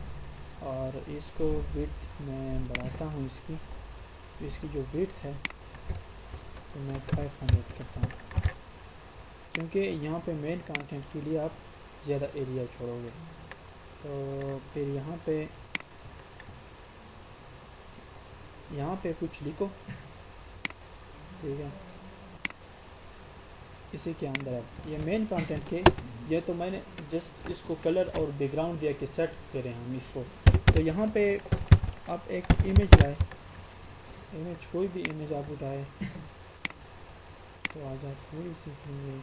और इसको विड्थ मैं बढ़ाता हूँ, इसकी जो विड्थ है तो मैं 500 करता हूँ, क्योंकि यहाँ पे मेन कंटेंट के लिए आप ज़्यादा एरिया छोड़ोगे। तो फिर यहाँ पे कुछ लिखो, ठीक है, इसी के अंदर है ये मेन कंटेंट के। ये तो मैंने जस्ट इसको कलर और बैकग्राउंड दिया कि सेट करें हम इसको। तो यहाँ पे आप एक इमेज लाए, इमेज कोई भी इमेज आप उठाए, तो आज आप थोड़ी सी लेंगे,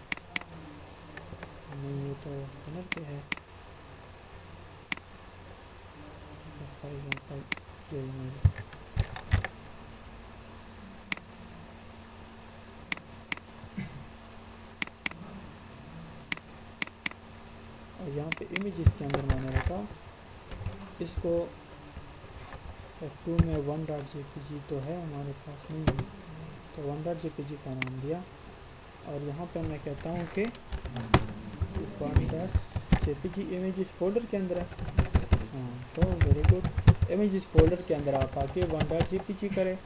नहीं ये तो कलर पे है, तो फॉर एग्जाम्पल ये इमेज, और यहाँ पे इमेजेस के अंदर मैंने रखा इसको F2 में 1.jpg तो है हमारे पास, नहीं है तो 1.jpg का नाम दिया, और यहाँ पे मैं कहता हूँ कि 1.jpg इमेजेस फोल्डर के अंदर है। हाँ, तो वेरी गुड, इमेजेस फोल्डर के अंदर आप आके 1.jpg करें।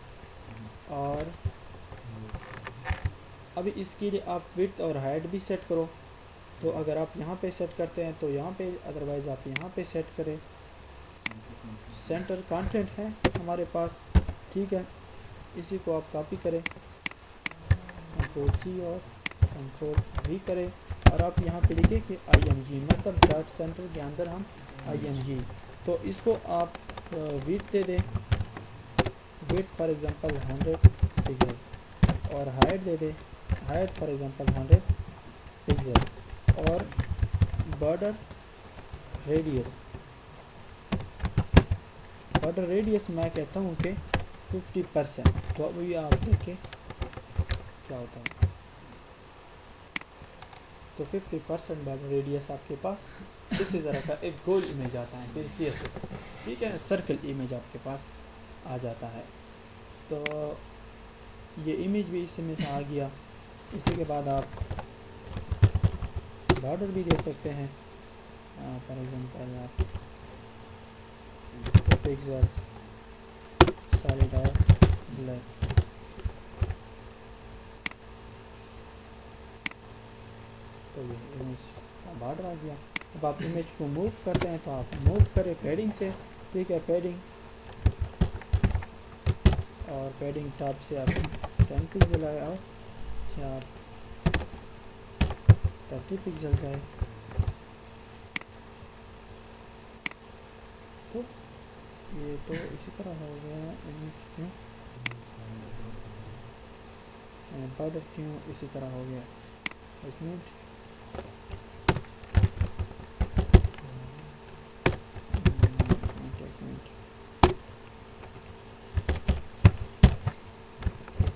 और अभी इसके लिए आप विड्थ और हाइट भी सेट करो। तो अगर आप यहाँ पे सेट करते हैं तो यहाँ पे, अदरवाइज़ आप यहाँ पे सेट करें। सेंटर कंटेंट है हमारे पास, ठीक है, इसी को आप कॉपी करें, कंट्रोल C और कंट्रोल V करें, और आप यहाँ पे लिखें कि IMG, मतलब डॉट सेंटर के अंदर हम IMG। तो इसको आप विड्थ दे दें, विड्थ फॉर एग्जांपल 100 पिक्सल, और हाइट दे दें, हाइट फॉर एग्जांपल 100 पिक्सल, और बॉर्डर रेडियस, बॉर्डर रेडियस मैं कहता हूँ कि 50%। तो अभी आप देखें क्या होता है। तो 50% बॉर्डर रेडियस आपके पास इसी तरह का एक गोल इमेज आता है फिर CSS, ठीक है, सर्कल इमेज आपके पास आ जाता है। तो ये इमेज भी इसमें से आ गया। इसी के बाद आप बॉर्डर भी दे सकते हैं। फॉर एग्जांपल आप पिक्सल सॉलिड और ब्लैक, तो ये इमेज का बॉर्डर आ गया। अब आप इमेज को मूव करते हैं तो आप मूव करें पैडिंग से, ठीक है, पैडिंग, और पैडिंग टैब से आप 10 पिक्सल आए और या आप 30 पिक्सल का है। तो ये तो इसी तरह हो गया इमेज में, बॉर्डर क्यों इसी तरह हो गया। एक मिनट,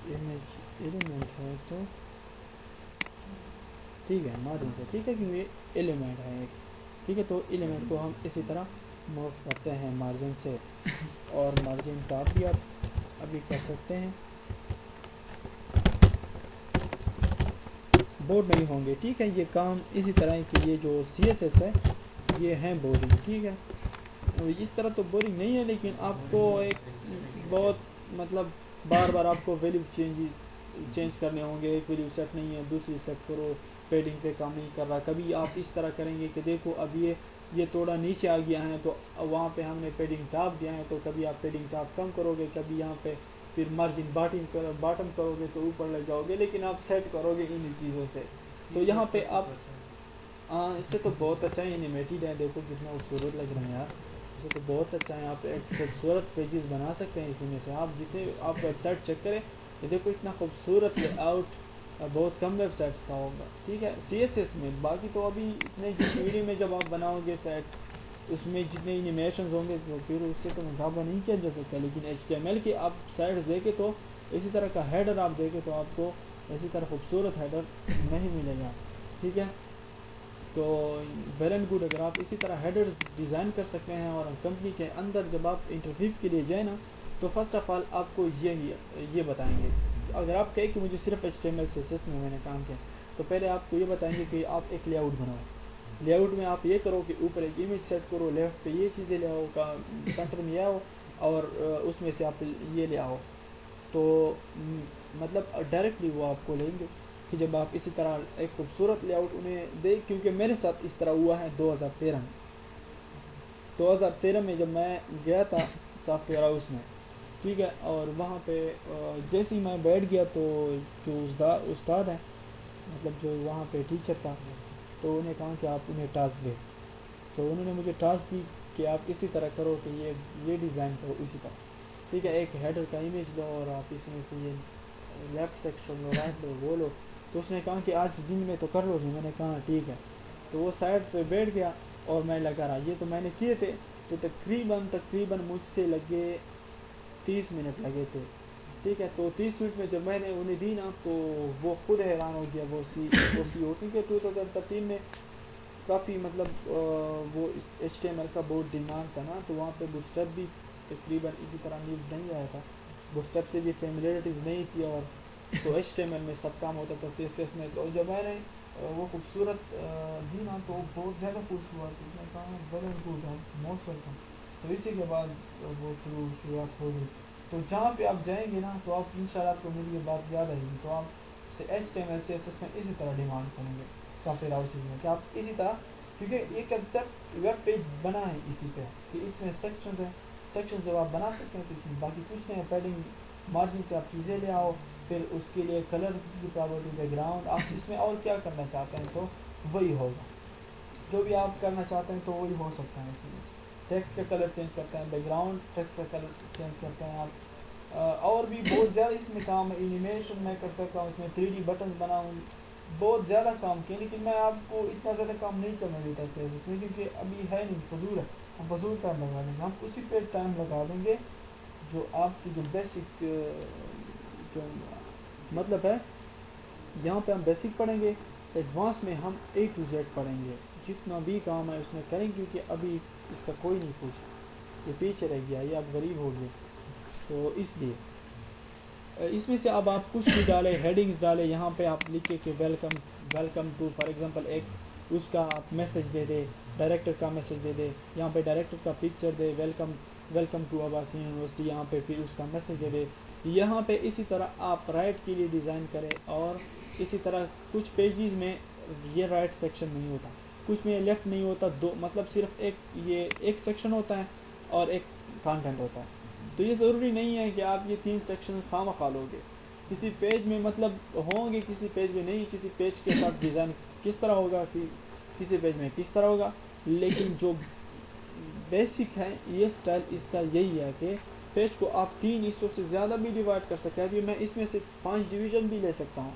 इमेज एलिमेंट है तो ठीक है, मार्जिन से, ठीक है, क्योंकि ये एलिमेंट है एक, ठीक है। तो एलिमेंट को हम इसी तरह मूव करते हैं मार्जिन से, और मार्जिन टॉप भी आप अभी कर सकते हैं, बोर्ड नहीं होंगे, ठीक है। ये काम इसी तरह की, ये जो CSS है ये है बोरिंग, ठीक है। और इस तरह तो बोरिंग नहीं है, लेकिन आपको एक बहुत मतलब बार बार आपको वैल्यू चेंज करने होंगे। एक वैल्यू सेट नहीं है, दूसरी सेट करो, पैडिंग पे काम नहीं कर रहा। कभी आप इस तरह करेंगे कि देखो अब ये थोड़ा नीचे आ गया है तो वहाँ पे हमने पैडिंग टॉप दिया है, तो कभी आप पैडिंग टॉप कम करोगे, कभी यहाँ पे फिर मार्जिन बॉटम करोगे तो ऊपर ले जाओगे, लेकिन आप सेट करोगे इन चीज़ों से। तो यहाँ पे आप इससे तो बहुत अच्छा एनिमेटेड है, देखो कितना खूबसूरत लग रहा है यार, इससे तो बहुत अच्छा है। आप एक खूबसूरत पेजेस बना सकते हैं इसी में से। आप जितने आप वेबसाइट चेक करें, ये देखो इतना खूबसूरत लेआउट बहुत कम वेबसाइट्स का होगा, ठीक है, CSS में। बाकी तो अभी इतने वीडियो में जब आप बनाओगे साइट, उसमें जितने एनिमेशन होंगे तो फिर उससे तो मुकाबला नहीं किया जा सकता। लेकिन HTML की आप साइट्स देखें तो इसी तरह का हेडर आप देखें तो आपको इसी तरह खूबसूरत हेडर नहीं मिलेगा, ठीक है। तो वेल एंड गुड, अगर आप इसी तरह हेडर्स डिज़ाइन कर सकते हैं। और कंपनी के अंदर जब आप इंटरव्यू के लिए जाए ना, तो फर्स्ट ऑफ ऑल आपको ये बताएंगे, अगर आप कहें कि मुझे सिर्फ HTML CSS में मैंने काम किया, तो पहले आपको ये बताएंगे कि आप एक लेआउट बनाओ। लेआउट में आप ये करो कि ऊपर एक इमेज सेट करो, लेफ्ट पे ये चीज़ें ले आओ, का सेंटर में आओ, और उसमें से आप ये ले आओ। तो मतलब डायरेक्टली वो आपको लेंगे कि जब आप इसी तरह एक खूबसूरत लेआउट उन्हें दे। क्योंकि मेरे साथ इस तरह हुआ है 2013 में जब मैं गया था सॉफ्टवेयर हाउस में, ठीक है। और वहाँ पे जैसे ही मैं बैठ गया तो जो उस्ताद है, मतलब जो वहाँ पे टीचर था, तो उन्हें कहा कि आप उन्हें टास्क दें। तो उन्होंने मुझे टास्क दी कि आप इसी तरह करो, कि ये डिज़ाइन करो इसी तरह, ठीक है। एक हेडर का इमेज लो और आप इसमें से ये लेफ़्ट सेक्शन लो, राइट लो, वो लो। तो उसने कहा कि आज दिन में तो कर लोगे। मैंने कहा ठीक है। तो वो साइड पे बैठ गया और मैं लगा रहा। ये तो मैंने किए थे, तो तकरीबन मुझसे लगे 30 मिनट लगे थे, ठीक है। तो 30 मिनट में जब मैंने उन्हें दी ना, तो वो खुद हैरान हो गया। वो COT के 2013 में काफ़ी मतलब वो इस HTML का बहुत डिमांड था ना, तो वहाँ पे बूटस्ट्रैप भी तकरीबन इसी तरह न्यूज़ नहीं आया था, बूटस्ट्रैप से भी फेमिलियरिटीज़ नहीं थी। और तो HTML में सब काम होता था, CSS में। तो जब मैंने वो खूबसूरत दी ना, तो बहुत ज़्यादा खुश हुआ। तो उसने कहा well and good, most welcome. तो इसी के बाद वो शुरुआत हो गई। तो जहाँ पे आप जाएंगे ना, तो आप इंशाल्लाह आपको मेरी ये बात याद आएगी, तो आप से HTML CSS में इसी तरह डिमांड करेंगे सॉफ्टवेयर हाउसिंग में, कि आप इसी तरह, क्योंकि ये कंसेप्ट वेब पेज बना है इसी पे कि इसमें सेक्शंस हैं। सेक्शंस जब आप बना सकते हैं तो बाकी कुछ नहीं है। पैडिंग मार्जिन से आप चीज़ें ले आओ, फिर उसके लिए कलर की प्रॉपर्टी, बैकग्राउंड, आप इसमें और क्या करना चाहते हैं तो वही होगा। जो भी आप करना चाहते हैं तो वही हो सकता है। इसमें टेक्स्ट का कलर चेंज करते हैं, बैकग्राउंड टेक्स्ट का कलर चेंज करते हैं आप। और भी बहुत ज़्यादा इसमें काम है। एनिमेशन मैं कर सकता हूँ, इसमें 3D बटन्स बनाऊँ, बहुत ज़्यादा काम किया, लेकिन मैं आपको इतना ज़्यादा काम नहीं करने देता CSS में, क्योंकि अभी है नहीं, फजूल है। हम फजूल टाइम लगा देंगे, हम उसी पे टाइम लगा देंगे जो आपकी जो बेसिक जो मतलब है। यहाँ पे हम बेसिक पढ़ेंगे, एडवांस में हम A to Z पढ़ेंगे, जितना भी काम है उसमें करेंगे, क्योंकि अभी इसका कोई नहीं पूछा, ये पीछे रह गया, ये आप गरीब हो गए। तो इसलिए इसमें से अब आप कुछ भी डालें, हेडिंग्स डालें, यहाँ पे आप लिखे कि welcome, welcome to, for example एक उसका आप मैसेज दे दे, डायरेक्टर का मैसेज दे दे, यहाँ पे डायरेक्टर का पिक्चर दे, welcome, welcome to Abbasia University, यहाँ पे फिर उसका मैसेज दे दे। यहाँ पे इसी तरह आप राइट के लिए डिज़ाइन करें, और इसी तरह कुछ पेजेस में ये राइट सेक्शन नहीं होता, कुछ में लेफ़्ट नहीं होता, दो मतलब सिर्फ एक ये एक सेक्शन होता है और एक कंटेंट होता है। तो ये ज़रूरी नहीं है कि आप ये 3 सेक्शन खामखा लोगे, किसी पेज में मतलब होंगे, किसी पेज में नहीं, किसी पेज के साथ डिज़ाइन किस तरह होगा कि किसी पेज में किस तरह होगा। लेकिन जो बेसिक है ये स्टाइल इसका यही है कि पेज को आप 3 हिस्सों से ज़्यादा भी डिवाइड कर सकते हैं। अभी मैं इसमें से 5 डिवीज़न भी ले सकता हूँ,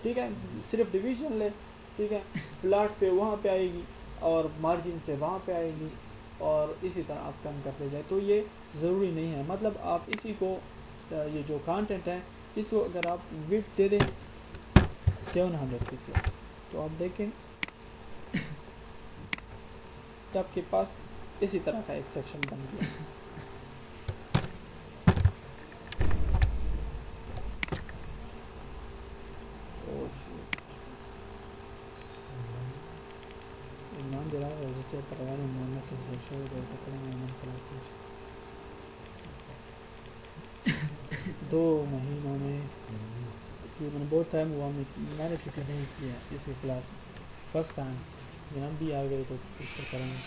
ठीक है, सिर्फ डिवीज़न ले, ठीक है, फ्लैट पे वहाँ पे आएगी और मार्जिन पे वहाँ पे आएगी, और इसी तरह आप काम करते जाए। तो ये ज़रूरी नहीं है, मतलब आप इसी को ये जो कंटेंट है इसको अगर आप विड्थ दे दें 700 पिक्सल, तो आप देखें तो आपके पास इसी तरह का एक सेक्शन बन गया। नाम दे रहा है जैसे परिवार में मैसेज क्लासेज 2 महीनों में तकरीबन बहुत टाइम हुआ, मैंने छुट्टी नहीं किया इसकी क्लास, फर्स्ट टाइम जब भी आ गए तो कुछ करेंगे।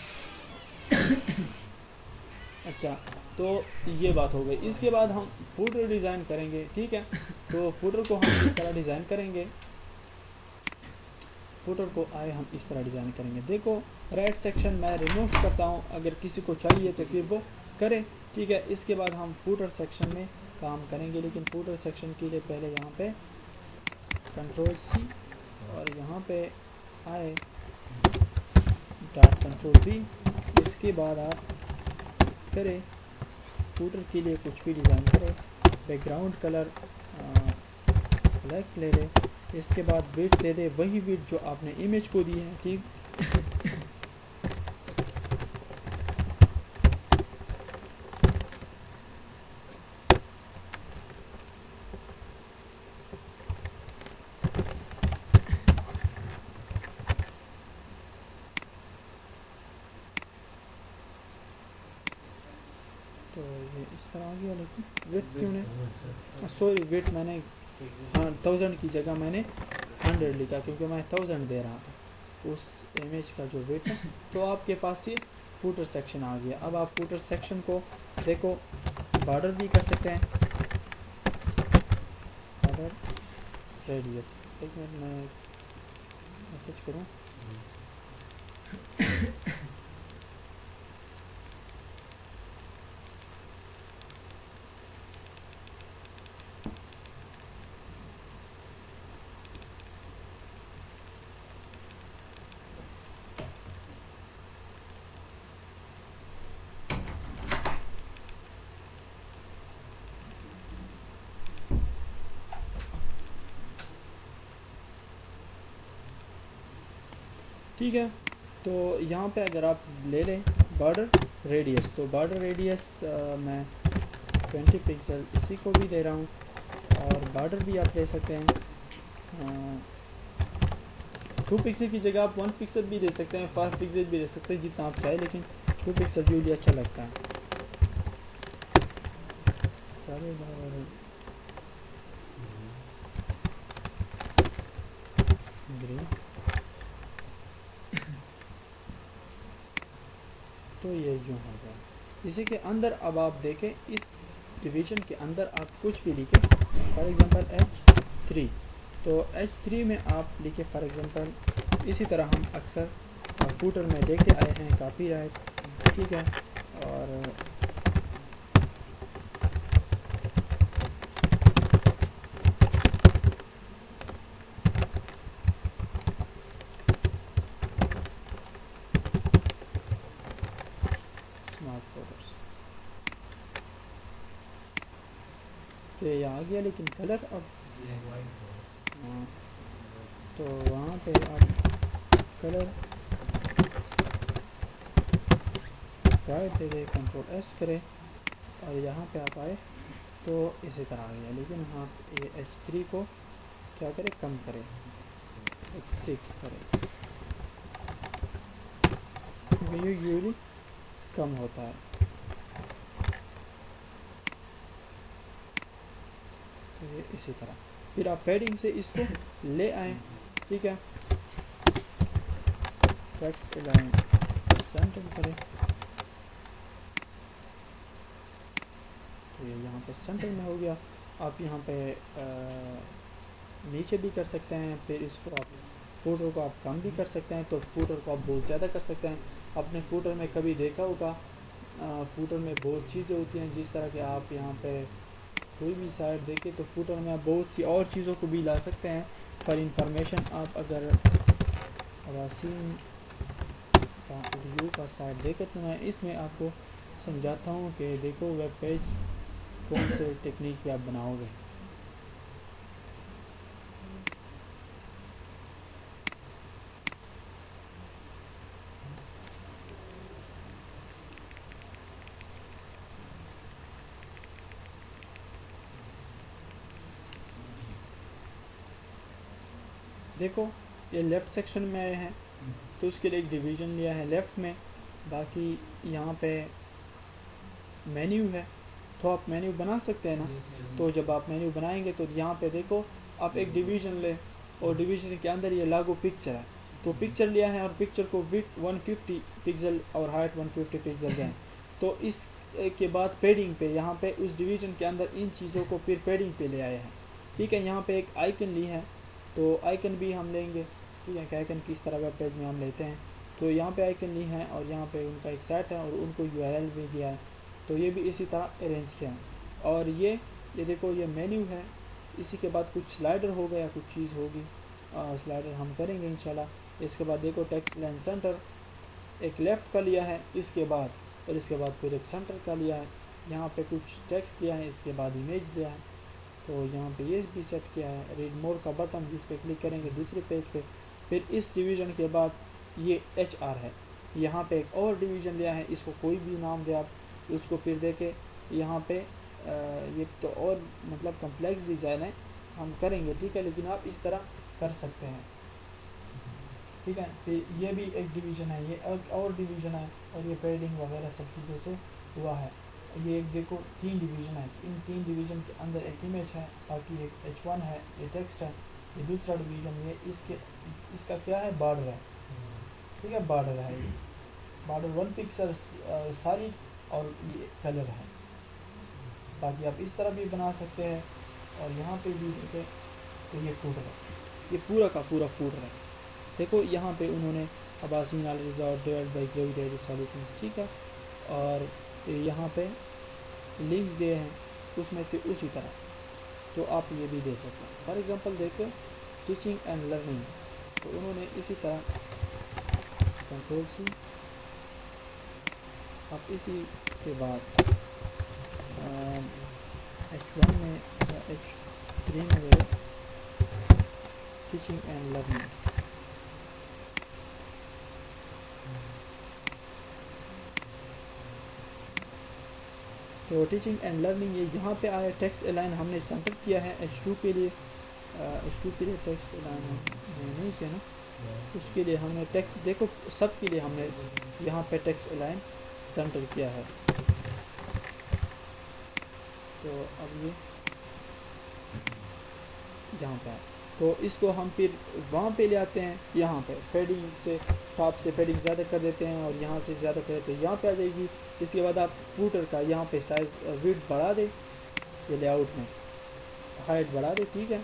अच्छा, तो ये बात हो गई। इसके बाद हम फूटर डिज़ाइन करेंगे, ठीक है। तो फूटर को हम इस तरह डिज़ाइन करेंगे, फूटर को आए हम इस तरह डिज़ाइन करेंगे। देखो राइट सेक्शन मैं रिमूव करता हूँ, अगर किसी को चाहिए तो फिर वो करे, ठीक है। इसके बाद हम फूटर सेक्शन में काम करेंगे, लेकिन फूटर सेक्शन के लिए पहले यहाँ पे Ctrl+C और यहाँ पे आए Ctrl+V। इसके बाद आप करें फूटर के लिए कुछ भी डिज़ाइन करें, बैकग्राउंड कलर ब्लैक ले लें। इसके बाद विड्थ दे दे वही विड्थ जो आपने इमेज को दी है, ठीक। तो ये इस तरह आ गया, लेकिन विड्थ क्यों नहीं, सॉरी विड्थ मैंने हाँ 1000 की जगह मैंने 100 लिखा, क्योंकि मैं 1000 दे रहा था उस इमेज का जो वेट है। तो आपके पास ये फूटर सेक्शन आ गया। अब आप फूटर सेक्शन को देखो बॉर्डर भी कर सकते हैं, बॉर्डर रेडियस, एक मिनट मैं मैसेज करूँ। ठीक है, तो यहाँ पे अगर आप ले लें बॉर्डर रेडियस, तो बॉर्डर रेडियस मैं 20 पिक्सल इसी को भी दे रहा हूँ, और बॉर्डर भी आप ले सकते हैं 2 पिक्सल की जगह आप 1 पिक्सल भी दे सकते हैं, 5 पिक्सल भी दे सकते हैं, जितना आप चाहें, लेकिन 2 पिक्सल यूजली अच्छा लगता है। सारे ग्रीन, तो ये यूँ हो गया। इसी के अंदर अब आप देखें, इस डिवीज़न के अंदर आप कुछ भी लिखें, फॉर एग्ज़ाम्पल H3, तो H3 में आप लिखे फॉर एग्ज़ाम्पल, इसी तरह हम अक्सर फूटर में लेके आए हैं कॉपीराइट, ठीक है। और तो ये आ गया, लेकिन कलर अब हाँ, तो वहाँ पे आप colour right they they, control S करें और यहाँ पे आप आए तो इसी तरह आ गया। लेकिन आप ये H3 को क्या करें, कम करें, H6 करें, क्योंकि ये यूजली कम होता है। तो ये इसी तरह फिर आप पैडिंग से इसको ले आए, ठीक है। टेक्स्ट लाइन सेंटर करें, तो ये यहाँ पे सेंटर में हो गया। आप यहाँ पे नीचे भी कर सकते हैं, फिर इसको आप फुटर को आप कम भी कर सकते हैं, तो फुटर को आप बहुत ज़्यादा कर सकते हैं। अपने फुटर में कभी देखा होगा, फुटर में बहुत चीज़ें होती हैं, जिस तरह के आप यहाँ पे कोई भी साइट देखें तो फुटर में आप बहुत सी और चीज़ों को भी ला सकते हैं फॉर इंफॉर्मेशन। आप अगर वासीम का रिव्यू का साइट देखें तो मैं इसमें आपको समझाता हूँ कि देखो वेब पेज कौन से टेक्निक पे आप बनाओगे। देखो ये लेफ़्ट सेक्शन में आए हैं तो उसके लिए एक डिवीज़न लिया है लेफ़्ट में। बाकी यहाँ पे मेन्यू है, तो आप मेन्यू बना सकते हैं ना। तो जब आप मेन्यू बनाएंगे तो यहाँ पे देखो आप एक डिवीज़न ले, और डिवीज़न के अंदर ये लागू पिक्चर है, तो पिक्चर लिया है और पिक्चर को विड्थ 150 पिक्सल और हाइट 150 पिक्सल दें। तो इस के बाद पेडिंग पे यहाँ पे उस डिवीज़न के अंदर इन चीज़ों को फिर पेडिंग पे ले आए हैं, ठीक है। यहाँ पे एक आइकन ली है, तो आइकन भी हम लेंगे, ठीक है। कि आइकन किस तरह वेब पेज में हम लेते हैं, तो यहाँ पे आइकन ली है और यहाँ पे उनका एक सेट है और उनको URL भी दिया है, तो ये भी इसी तरह अरेंज किया है। और ये देखो ये मेन्यू है, इसी के बाद कुछ स्लाइडर हो गया, कुछ चीज़ होगी, स्लाइडर हम करेंगे इंशाल्लाह। इसके बाद देखो टेक्स्ट लाइन सेंटर एक लेफ़्ट का लिया है इसके बाद, और इसके बाद फिर एक सेंटर का लिया है। यहाँ पे कुछ टेक्स्ट लिया है, इसके बाद इमेज दिया है, तो यहाँ पे ये भी सेट किया है। रीड मोर का बटन जिस पे क्लिक करेंगे दूसरे पेज पे। फिर इस डिवीज़न के बाद ये HR है, यहाँ पे एक और डिवीज़न लिया है, इसको कोई भी नाम दे आप उसको। फिर देखे यहाँ पे ये तो और मतलब कम्प्लेक्स डिज़ाइन है, हम करेंगे, ठीक है, लेकिन आप इस तरह कर सकते हैं, ठीक है। फिर ये भी एक डिवीज़न है, ये एक और डिवीज़न है, और ये पेडिंग वगैरह सब चीज़ों से हुआ है। ये एक देखो 3 डिवीज़न है, इन 3 डिवीज़न के अंदर एक इमेज है, बाकी एक H1 है, ये टेक्स्ट है, ये दूसरा डिवीज़न ये इसका क्या है, बॉर्डर है, ठीक है। बॉर्डर है, ये बॉर्डर 1 पिक्सल सारी, और ये कलर है। बाकी आप इस तरह भी बना सकते हैं, और यहाँ पे भी देखें तो ये फुटर है, ये पूरा का पूरा फुटर है। देखो यहाँ पे उन्होंने अबासीन अल रिजॉर्ट डेवल्ड बाई ग्रेविटेटिव सॉल्यूशंस, ठीक है, और यहाँ पे लिंक्स दिए हैं उसमें से उसी तरह, तो आप ये भी दे सकते हैं। फॉर एग्जांपल देखो टीचिंग एंड लर्निंग, तो उन्होंने इसी तरह कंट्रोल C, आप इसी के बाद H1 में या H3 में गए टीचिंग एंड लर्निंग, तो टीचिंग एंड लर्निंग ये यहाँ पे आया। टेक्स्ट अलाइन हमने सेंटर किया है H2 के लिए, H2 के लिए टेक्स्ट अलाइन नहीं किया ना, उसके लिए हमने टेक्स्ट देखो सब के लिए हमने यहाँ पे टेक्स्ट अलाइन सेंटर किया है। तो अब ये जहाँ पे है, तो इसको हम फिर वहाँ पे ले आते हैं, यहाँ पे पेडिंग से टॉप से पेडिंग ज़्यादा कर देते हैं और यहाँ से ज़्यादा कर देते हैं, यहाँ पे आ जाएगी। इसके बाद आप फूटर का यहाँ पे साइज़ विड्थ बढ़ा दे, ये लेआउट में हाइट बढ़ा दे, ठीक है,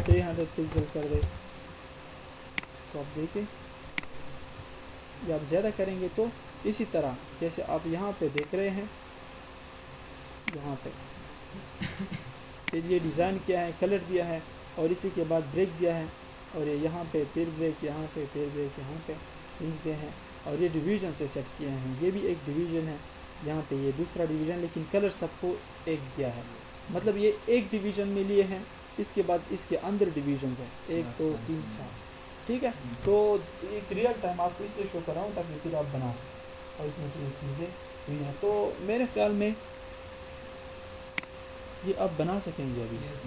300 पिक्सल कर दे। तो आप देखिए ये आप ज़्यादा करेंगे तो इसी तरह जैसे आप यहाँ पे देख रहे हैं, यहाँ पे फिर ये डिज़ाइन किया है, कलर दिया है, और इसी के बाद ब्रेक दिया है, और ये यहाँ पे फिर ब्रेक, यहाँ पे फिर ब्रेक, यहाँ पे लिंक्स दिए हैं, और ये डिवीज़न से सेट किए हैं। ये भी एक डिवीज़न है, यहाँ पे ये दूसरा डिवीज़न, लेकिन कलर सबको एक दिया है, मतलब ये एक डिवीज़न में लिए हैं, इसके बाद इसके अंदर डिवीजन है 1 2 3 4, ठीक है। तो एक रियल टाइम आपको इसलिए शो कर रहा हूँ ताकि फिर आप बना सकें, और इसमें से ये चीज़ें हुई हैं। तो मेरे ख्याल में ये आप बना सकेंगे अभी। Yes,